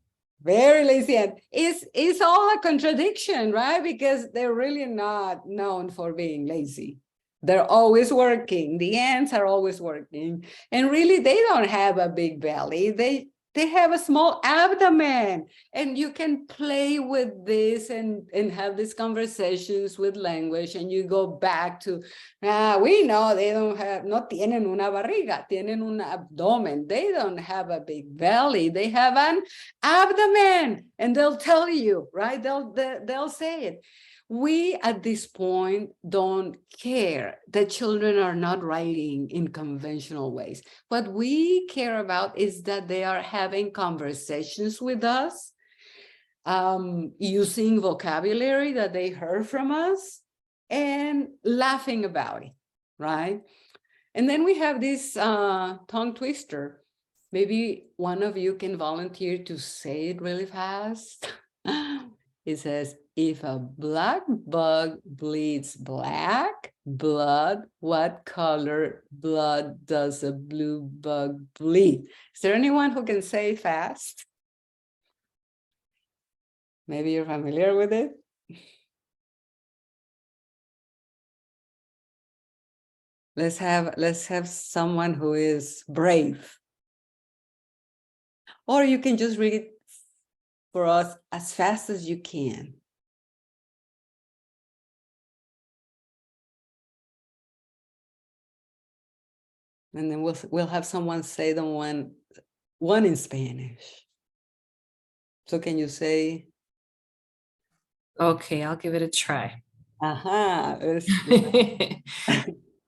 very lazy ant. It's all a contradiction, right? Because they're really not known for being lazy. They're always working. The ants are always working. And really, they don't have a big belly. They have a small abdomen. And you can play with this and have these conversations with language. And you go back to, we know they don't have, no tienen una barriga, tienen un abdomen. They don't have a big belly. They have an abdomen. And they'll tell you, right? They'll say it. We, at this point, don't care that children are not writing in conventional ways. What we care about is that they are having conversations with us using vocabulary that they heard from us and laughing about it, right? And then we have this tongue twister. Maybe one of you can volunteer to say it really fast. It says, if a black bug bleeds black blood, what color blood does a blue bug bleed? Is there anyone who can say it fast? Maybe you're familiar with it. Let's have someone who is brave. Or you can just read it for us as fast as you can. And then we'll have someone say the one in Spanish. So can you say? Okay, I'll give it a try. Aha.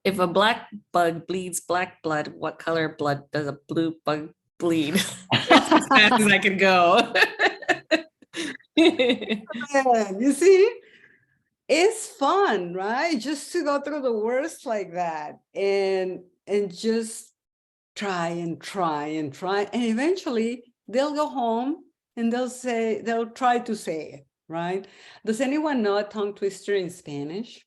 If a black bug bleeds black blood, what color blood does a blue bug bleed? That's as fast as I can go. Yeah, you see, it's fun, right? Just to go through the words like that and just try and try and try, and eventually they'll go home and they'll try to say it, right? Does anyone know a tongue twister in Spanish?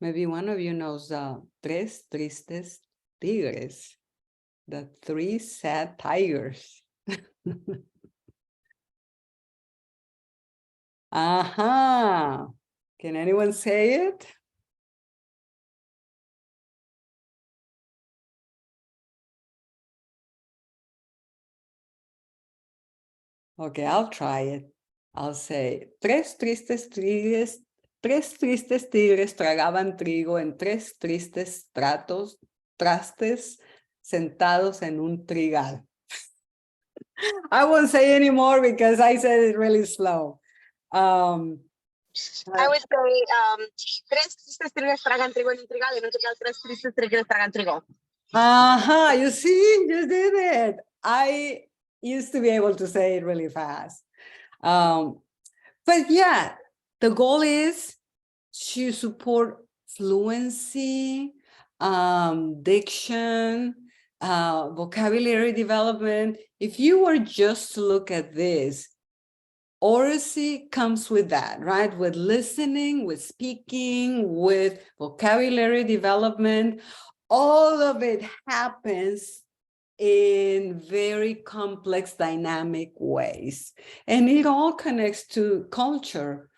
Maybe one of you knows Tres Tristes Tigres, the three sad tigers. Aha. Can anyone say it? Okay, I'll try it. I'll say, tres tristes tigres tragaban trigo en tres tristes trastes sentados en un trigal. I won't say anymore because I said it really slow. I would say, tres tristes tigres tragan trigo en un trigal, en un trigal tres tristes tigres tragan trigo. You see, you did it. I used to be able to say it really fast. But yeah, the goal is to support fluency, diction, vocabulary development. If you were just to look at this, Oracy comes with that, right? With listening, with speaking, with vocabulary development. All of it happens in very complex, dynamic ways. And it all connects to culture.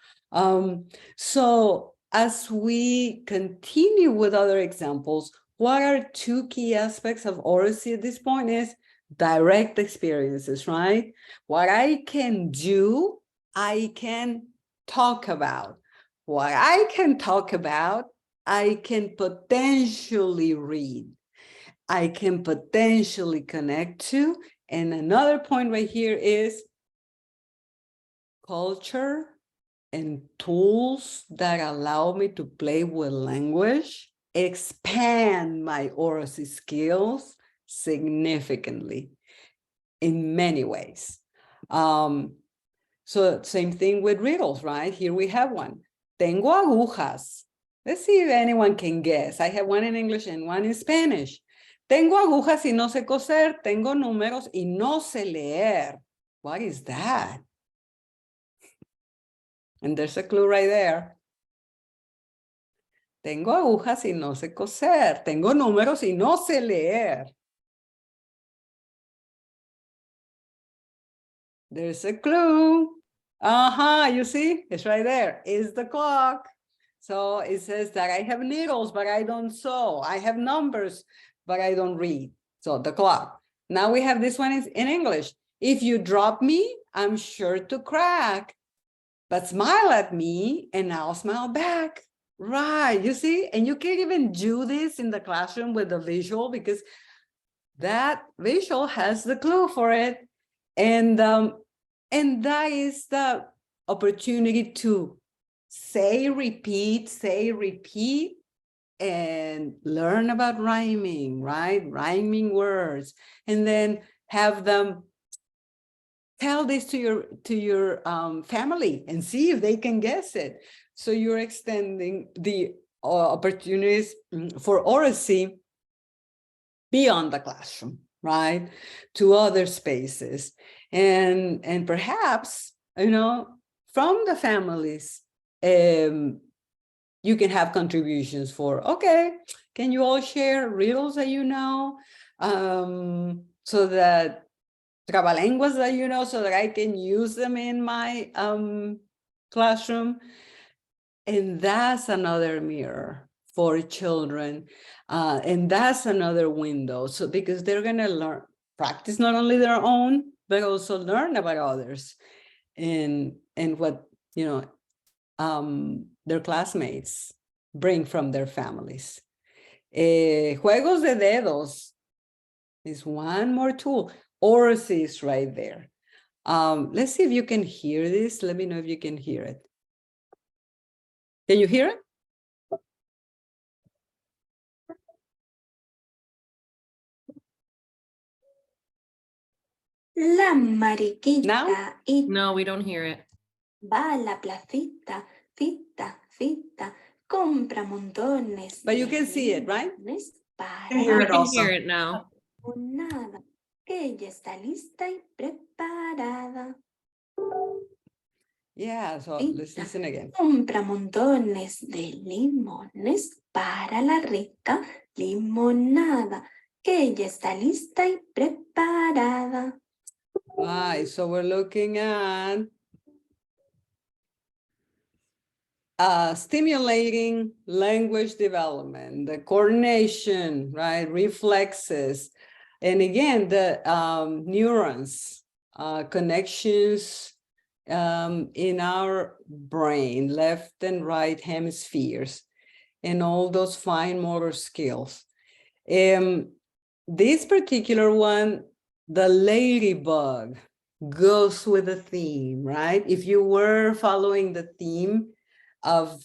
So as we continue with other examples, what are two key aspects of Oracy at this point is direct experiences, right? What I can do, I can talk about. What I can talk about, I can potentially read. I can potentially connect to. And another point right here is culture and tools that allow me to play with language, expand my Oracy skills significantly in many ways. So same thing with riddles, right? Here we have one. Tengo agujas. Let's see if anyone can guess. I have one in English and one in Spanish. Tengo agujas y no sé coser. Tengo números y no sé leer. What is that? And there's a clue right there. Tengo agujas y no sé coser. Tengo números y no sé leer. There's a clue. You see, it's right there. It's the clock. So it says that I have needles, but I don't sew. I have numbers, but I don't read. So the clock. Now we have this one in English. If you drop me, I'm sure to crack. But smile at me and I'll smile back. Right, you see? And you can even do this in the classroom with the visual because that visual has the clue for it. And that is the opportunity to say, repeat, and learn about rhyming, right? Rhyming words, and then have them tell this to your family and see if they can guess it. So you're extending the opportunities for oracy beyond the classroom, right? To other spaces, and perhaps, you know, from the families, you can have contributions for, okay, can you all share riddles that you know, so that trabalenguas that you know, so that I can use them in my classroom. And that's another mirror for children. And that's another window. So because they're gonna learn, practice not only their own, but also learn about others and what, you know, their classmates bring from their families. Juegos de dedos is one more tool. Oracy is right there. Let's see if you can hear this. Let me know if you can hear it. Can you hear it? La mariquita Now? y No, we don't hear it. va a la placita, fita, fita, compra montones. But you de can see it, right? limones para I hear We it can also. hear it now. limonada, que ya está lista y preparada. Yeah, so let's Rita listen again. compra montones de limones para la rica limonada, que ya está lista y preparada. Right, so we're looking at stimulating language development, the coordination, right? Reflexes. And again, the neurons, connections in our brain, left and right hemispheres, and all those fine motor skills. This particular one, the ladybug, goes with the theme, right? If you were following the theme of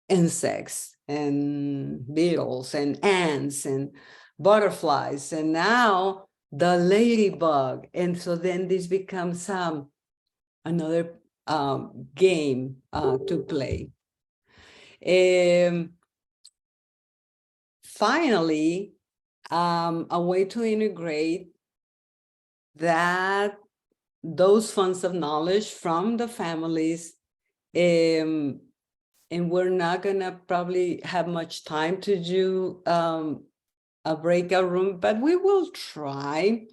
insects and beetles and ants and butterflies, and now the ladybug, and so then this becomes another game to play. Finally, a way to integrate those funds of knowledge from the families, and we're not gonna probably have much time to do a breakout room, but we will try,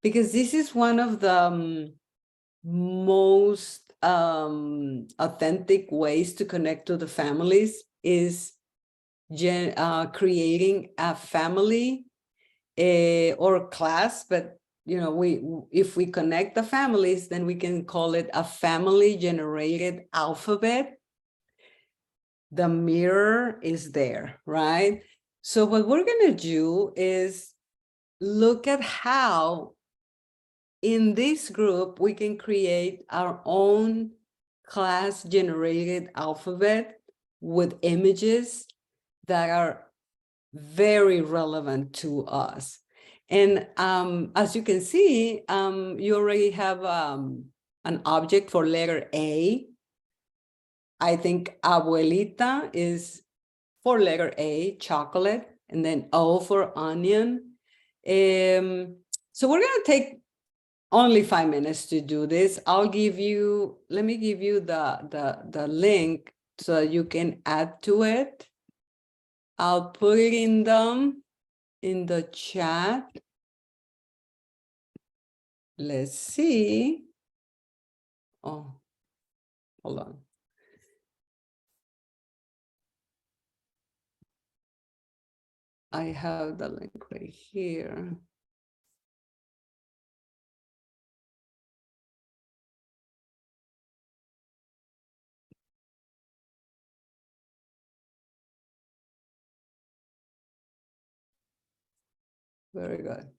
because this is one of the most authentic ways to connect to the families, is creating a family or class, but you know, if we connect the families, then we can call it a family generated alphabet. The mirror is there, right? So what we're gonna do is look at how in this group we can create our own class generated alphabet with images that are very relevant to us. And as you can see, you already have an object for letter A. I think abuelita is for letter A, chocolate, and then O for onion. So we're gonna take only 5 minutes to do this. Let me give you the link so you can add to it. I'll put it in the chat. Let's see. Oh, hold on. I have the link right here. Very good.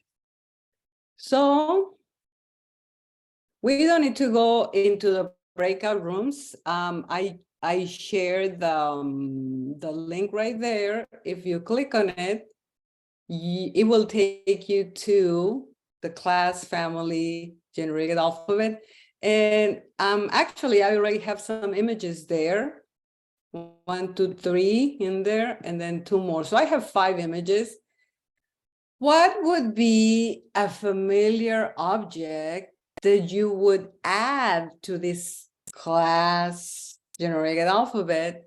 So we don't need to go into the breakout rooms. I I shared the link right there. If you click on it, it will take you to the class family generated alphabet. And actually, I already have some images there. 1, 2, 3 in there, and then 2 more. So I have 5 images. What would be a familiar object that you would add to this class generated alphabet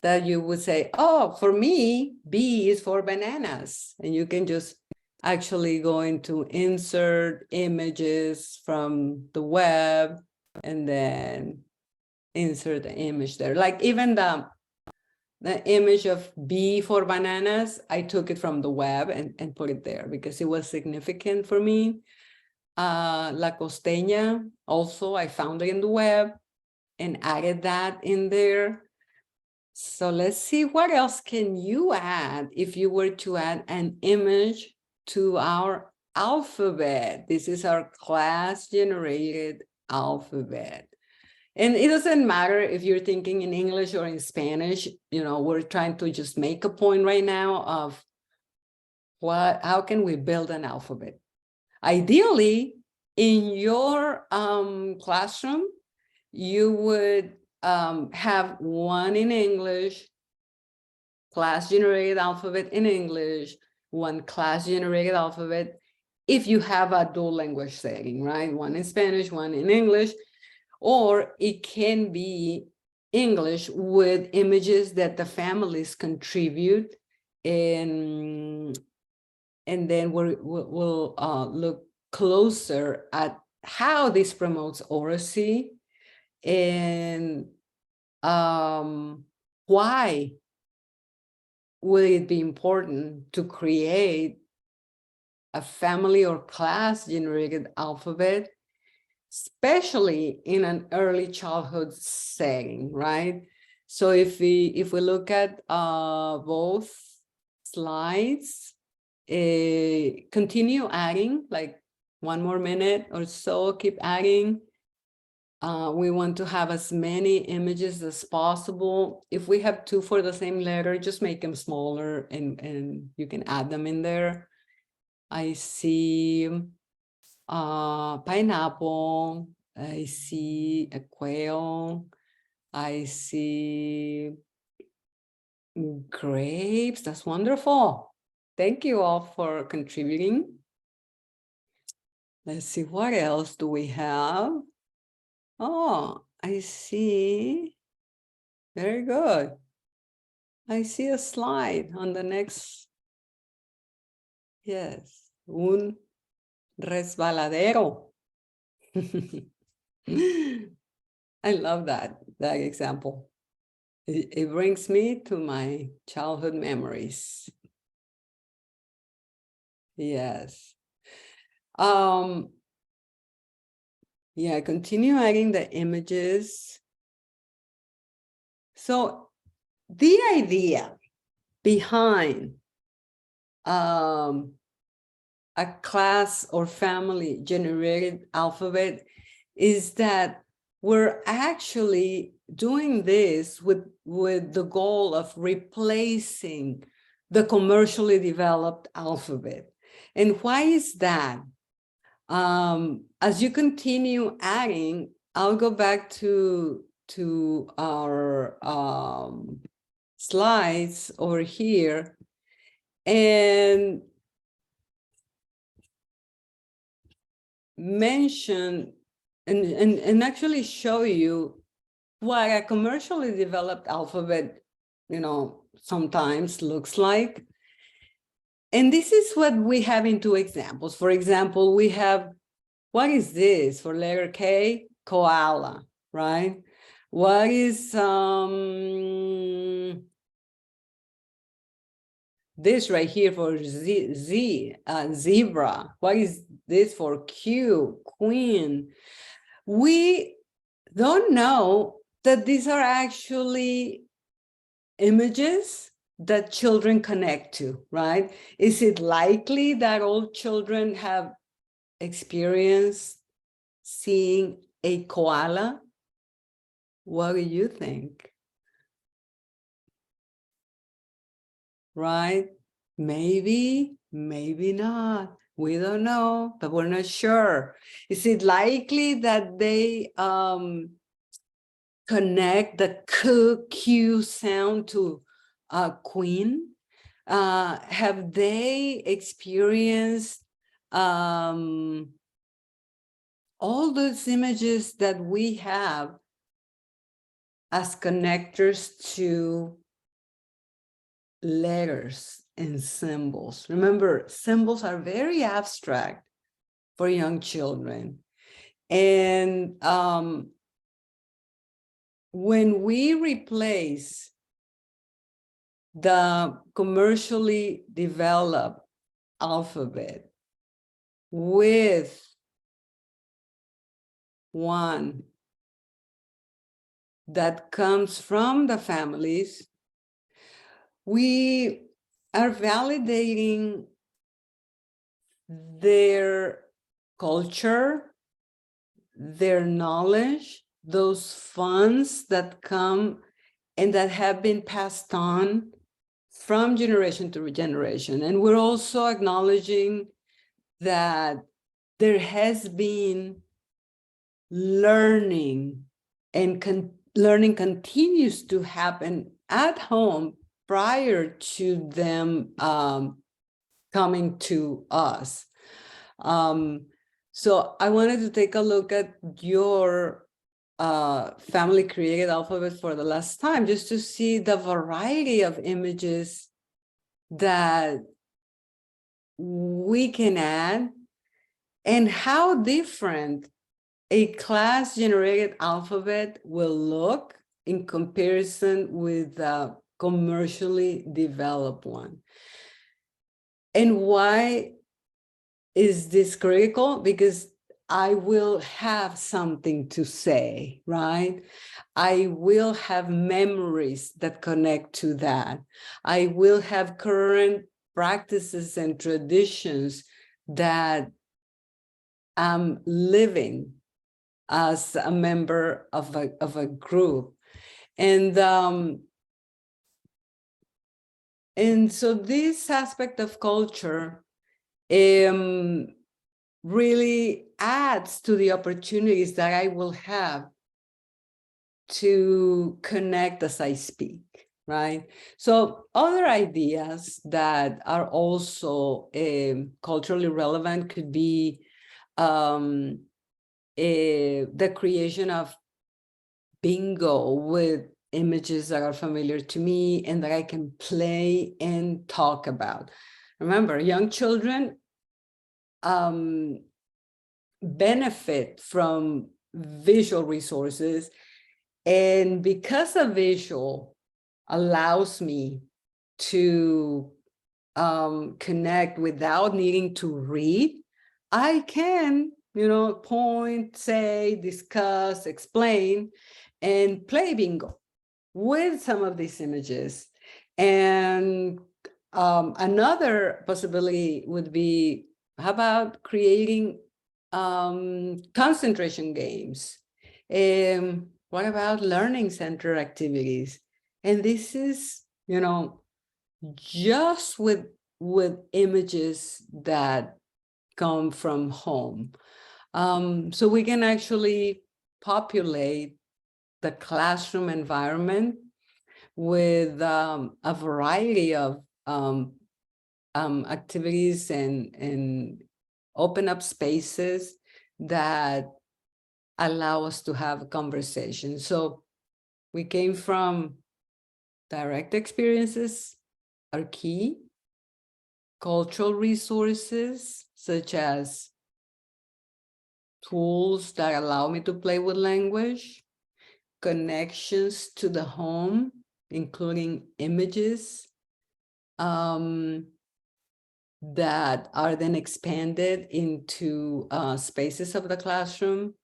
that you would say, oh, for me, B is for bananas. And you can just actually go into insert images from the web and then insert the image there. Like even the image of B for bananas, I took it from the web and put it there because it was significant for me. La costeña, also, I found it in the web and added that in there. So let's see, what else can you add if you were to add an image to our alphabet? This is our class-generated alphabet. And it doesn't matter if you're thinking in English or in Spanish, you know, we're trying to just make a point right now of how can we build an alphabet? Ideally, in your classroom, you would have one in English, class-generated alphabet in English, one class-generated alphabet, if you have a dual language setting, right? One in Spanish, one in English, or it can be English with images that the families contribute, and then we'll look closer at how this promotes oracy and why will it be important to create a family or class generated alphabet, especially in an early childhood setting, right? So if we look at both slides, continue adding, like 1 more minute or so, keep adding. We want to have as many images as possible. If we have 2 for the same letter, just make them smaller and you can add them in there. I see pineapple, I see a quail, I see grapes. That's wonderful. Thank you all for contributing. Let's see, what else do we have? Oh, I see. Very good. I see a slide on the next. Yes, un resbaladero. I love that example. It brings me to my childhood memories. Yes. Yeah, continue adding the images. So the idea behind a class or family generated alphabet is that we're actually doing this with the goal of replacing the commercially developed alphabet. And why is that? As you continue adding, I'll go back to our slides over here and mention and actually show you what a commercially developed alphabet, you know, sometimes looks like. And this is what we have in 2 examples. For example, we have, what is this for letter K? Koala, right? What is this right here for zebra? What is this for Q? Queen. We don't know that these are actually images that children connect to, right? Is it likely that all children have experienced seeing a koala? What do you think? Right? Maybe, maybe not. We don't know, but we're not sure. Is it likely that they connect the Q sound to queen? Have they experienced all those images that we have as connectors to letters and symbols? Remember, symbols are very abstract for young children. And when we replace the commercially developed alphabet with one that comes from the families, we are validating their culture, their knowledge, those funds that come and that have been passed on from generation to generation. And we're also acknowledging that there has been learning, and learning continues to happen at home prior to them coming to us. So I wanted to take a look at your family created alphabet for the last time, just to see the variety of images that we can add and how different a class generated alphabet will look in comparison with the commercially developed one. And why is this critical? Because I will have something to say, right? I will have memories that connect to that. I will have current practices and traditions that I'm living as a member of a group. And so this aspect of culture really adds to the opportunities that I will have to connect as I speak, right? So other ideas that are also culturally relevant could be the creation of bingo with images that are familiar to me and that I can play and talk about. Remember, young children benefit from visual resources, and because a visual allows me to connect without needing to read, I can, point, say, discuss, explain, and play bingo with some of these images. And another possibility would be, how about creating concentration games? What about learning center activities? And this is, just with images that come from home. So we can actually populate the classroom environment with a variety of activities and open up spaces that allow us to have a conversation. So we came from direct experiences are key, cultural resources such as tools that allow me to play with language, connections to the home, including images that are then expanded into spaces of the classroom,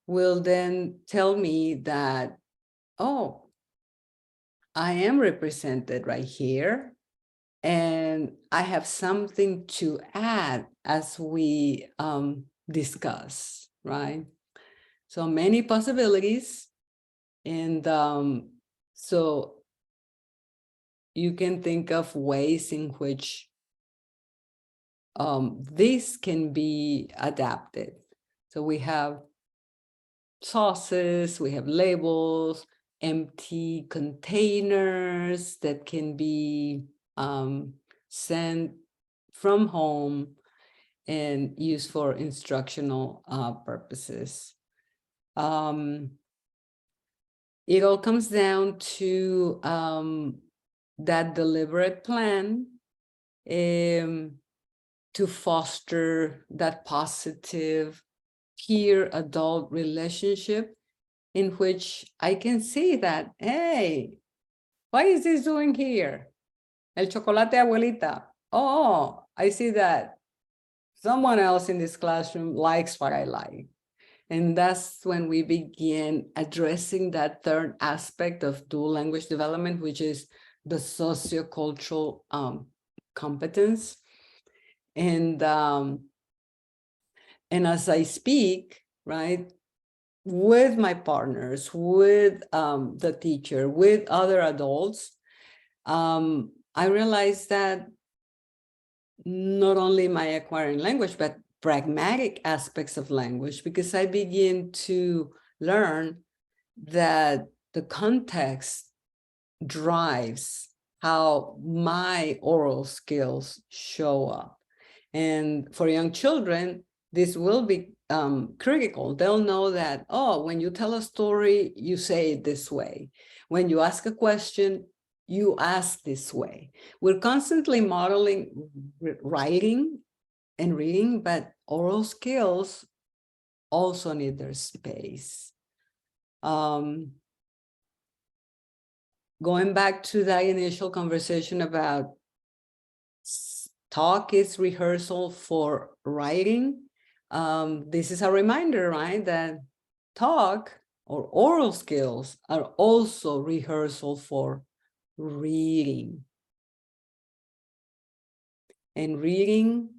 will then tell me that, oh, I am represented right here, and I have something to add as we discuss, right? So many possibilities. And so you can think of ways in which this can be adapted. So we have sauces, we have labels, empty containers that can be sent from home and used for instructional purposes. It all comes down to that deliberate plan to foster that positive peer-adult relationship in which I can see that, hey, what is this doing here? El chocolate abuelita. Oh, I see that someone else in this classroom likes what I like. And that's when we begin addressing that third aspect of dual language development, which is the sociocultural competence. And as I speak, right, with my partners, with the teacher, with other adults, I realized that not only am I acquiring language, but pragmatic aspects of language, because I begin to learn that the context drives how my oral skills show up. And for young children, this will be critical. They'll know that, oh, when you tell a story, you say it this way. When you ask a question, you ask this way. We're constantly modeling writing and reading, but oral skills also need their space. Going back to that initial conversation about talk is rehearsal for writing, this is a reminder, right, that talk or oral skills are also rehearsal for reading. And reading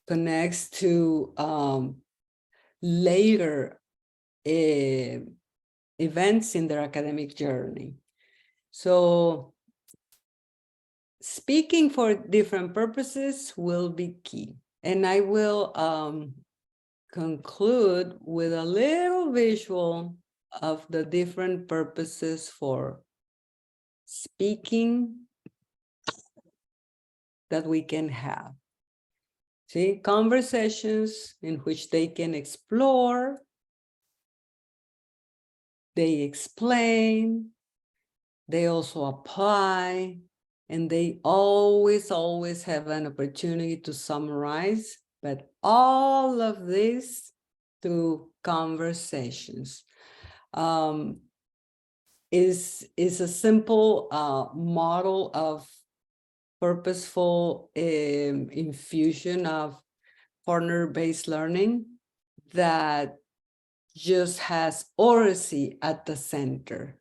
connects to later events in their academic journey. So speaking for different purposes will be key. And I will conclude with a little visual of the different purposes for speaking that we can have. See, conversations in which they can explore, they explain, they also apply, and they always have an opportunity to summarize, but all of this through conversations. Is a simple model of purposeful infusion of partner-based learning that just has Oracy at the center.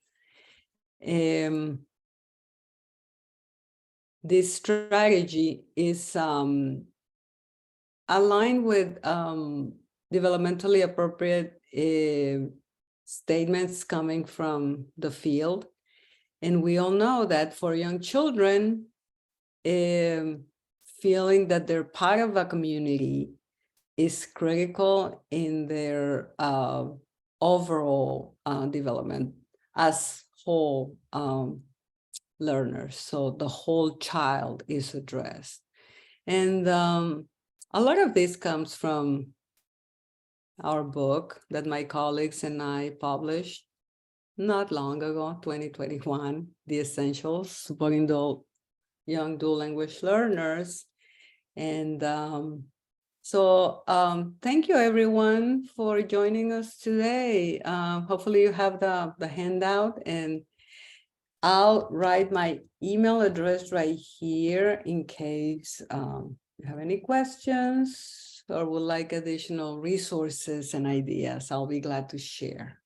This strategy is aligned with developmentally appropriate statements coming from the field. And we all know that for young children, feeling that they're part of a community is critical in their overall development as whole learners. So the whole child is addressed. And a lot of this comes from our book that my colleagues and I published not long ago, 2021, The Essentials, Supporting the Young Dual Language Learners. And thank you everyone for joining us today. Hopefully you have the handout, and I'll write my email address right here in case you have any questions or would like additional resources and ideas. I'll be glad to share.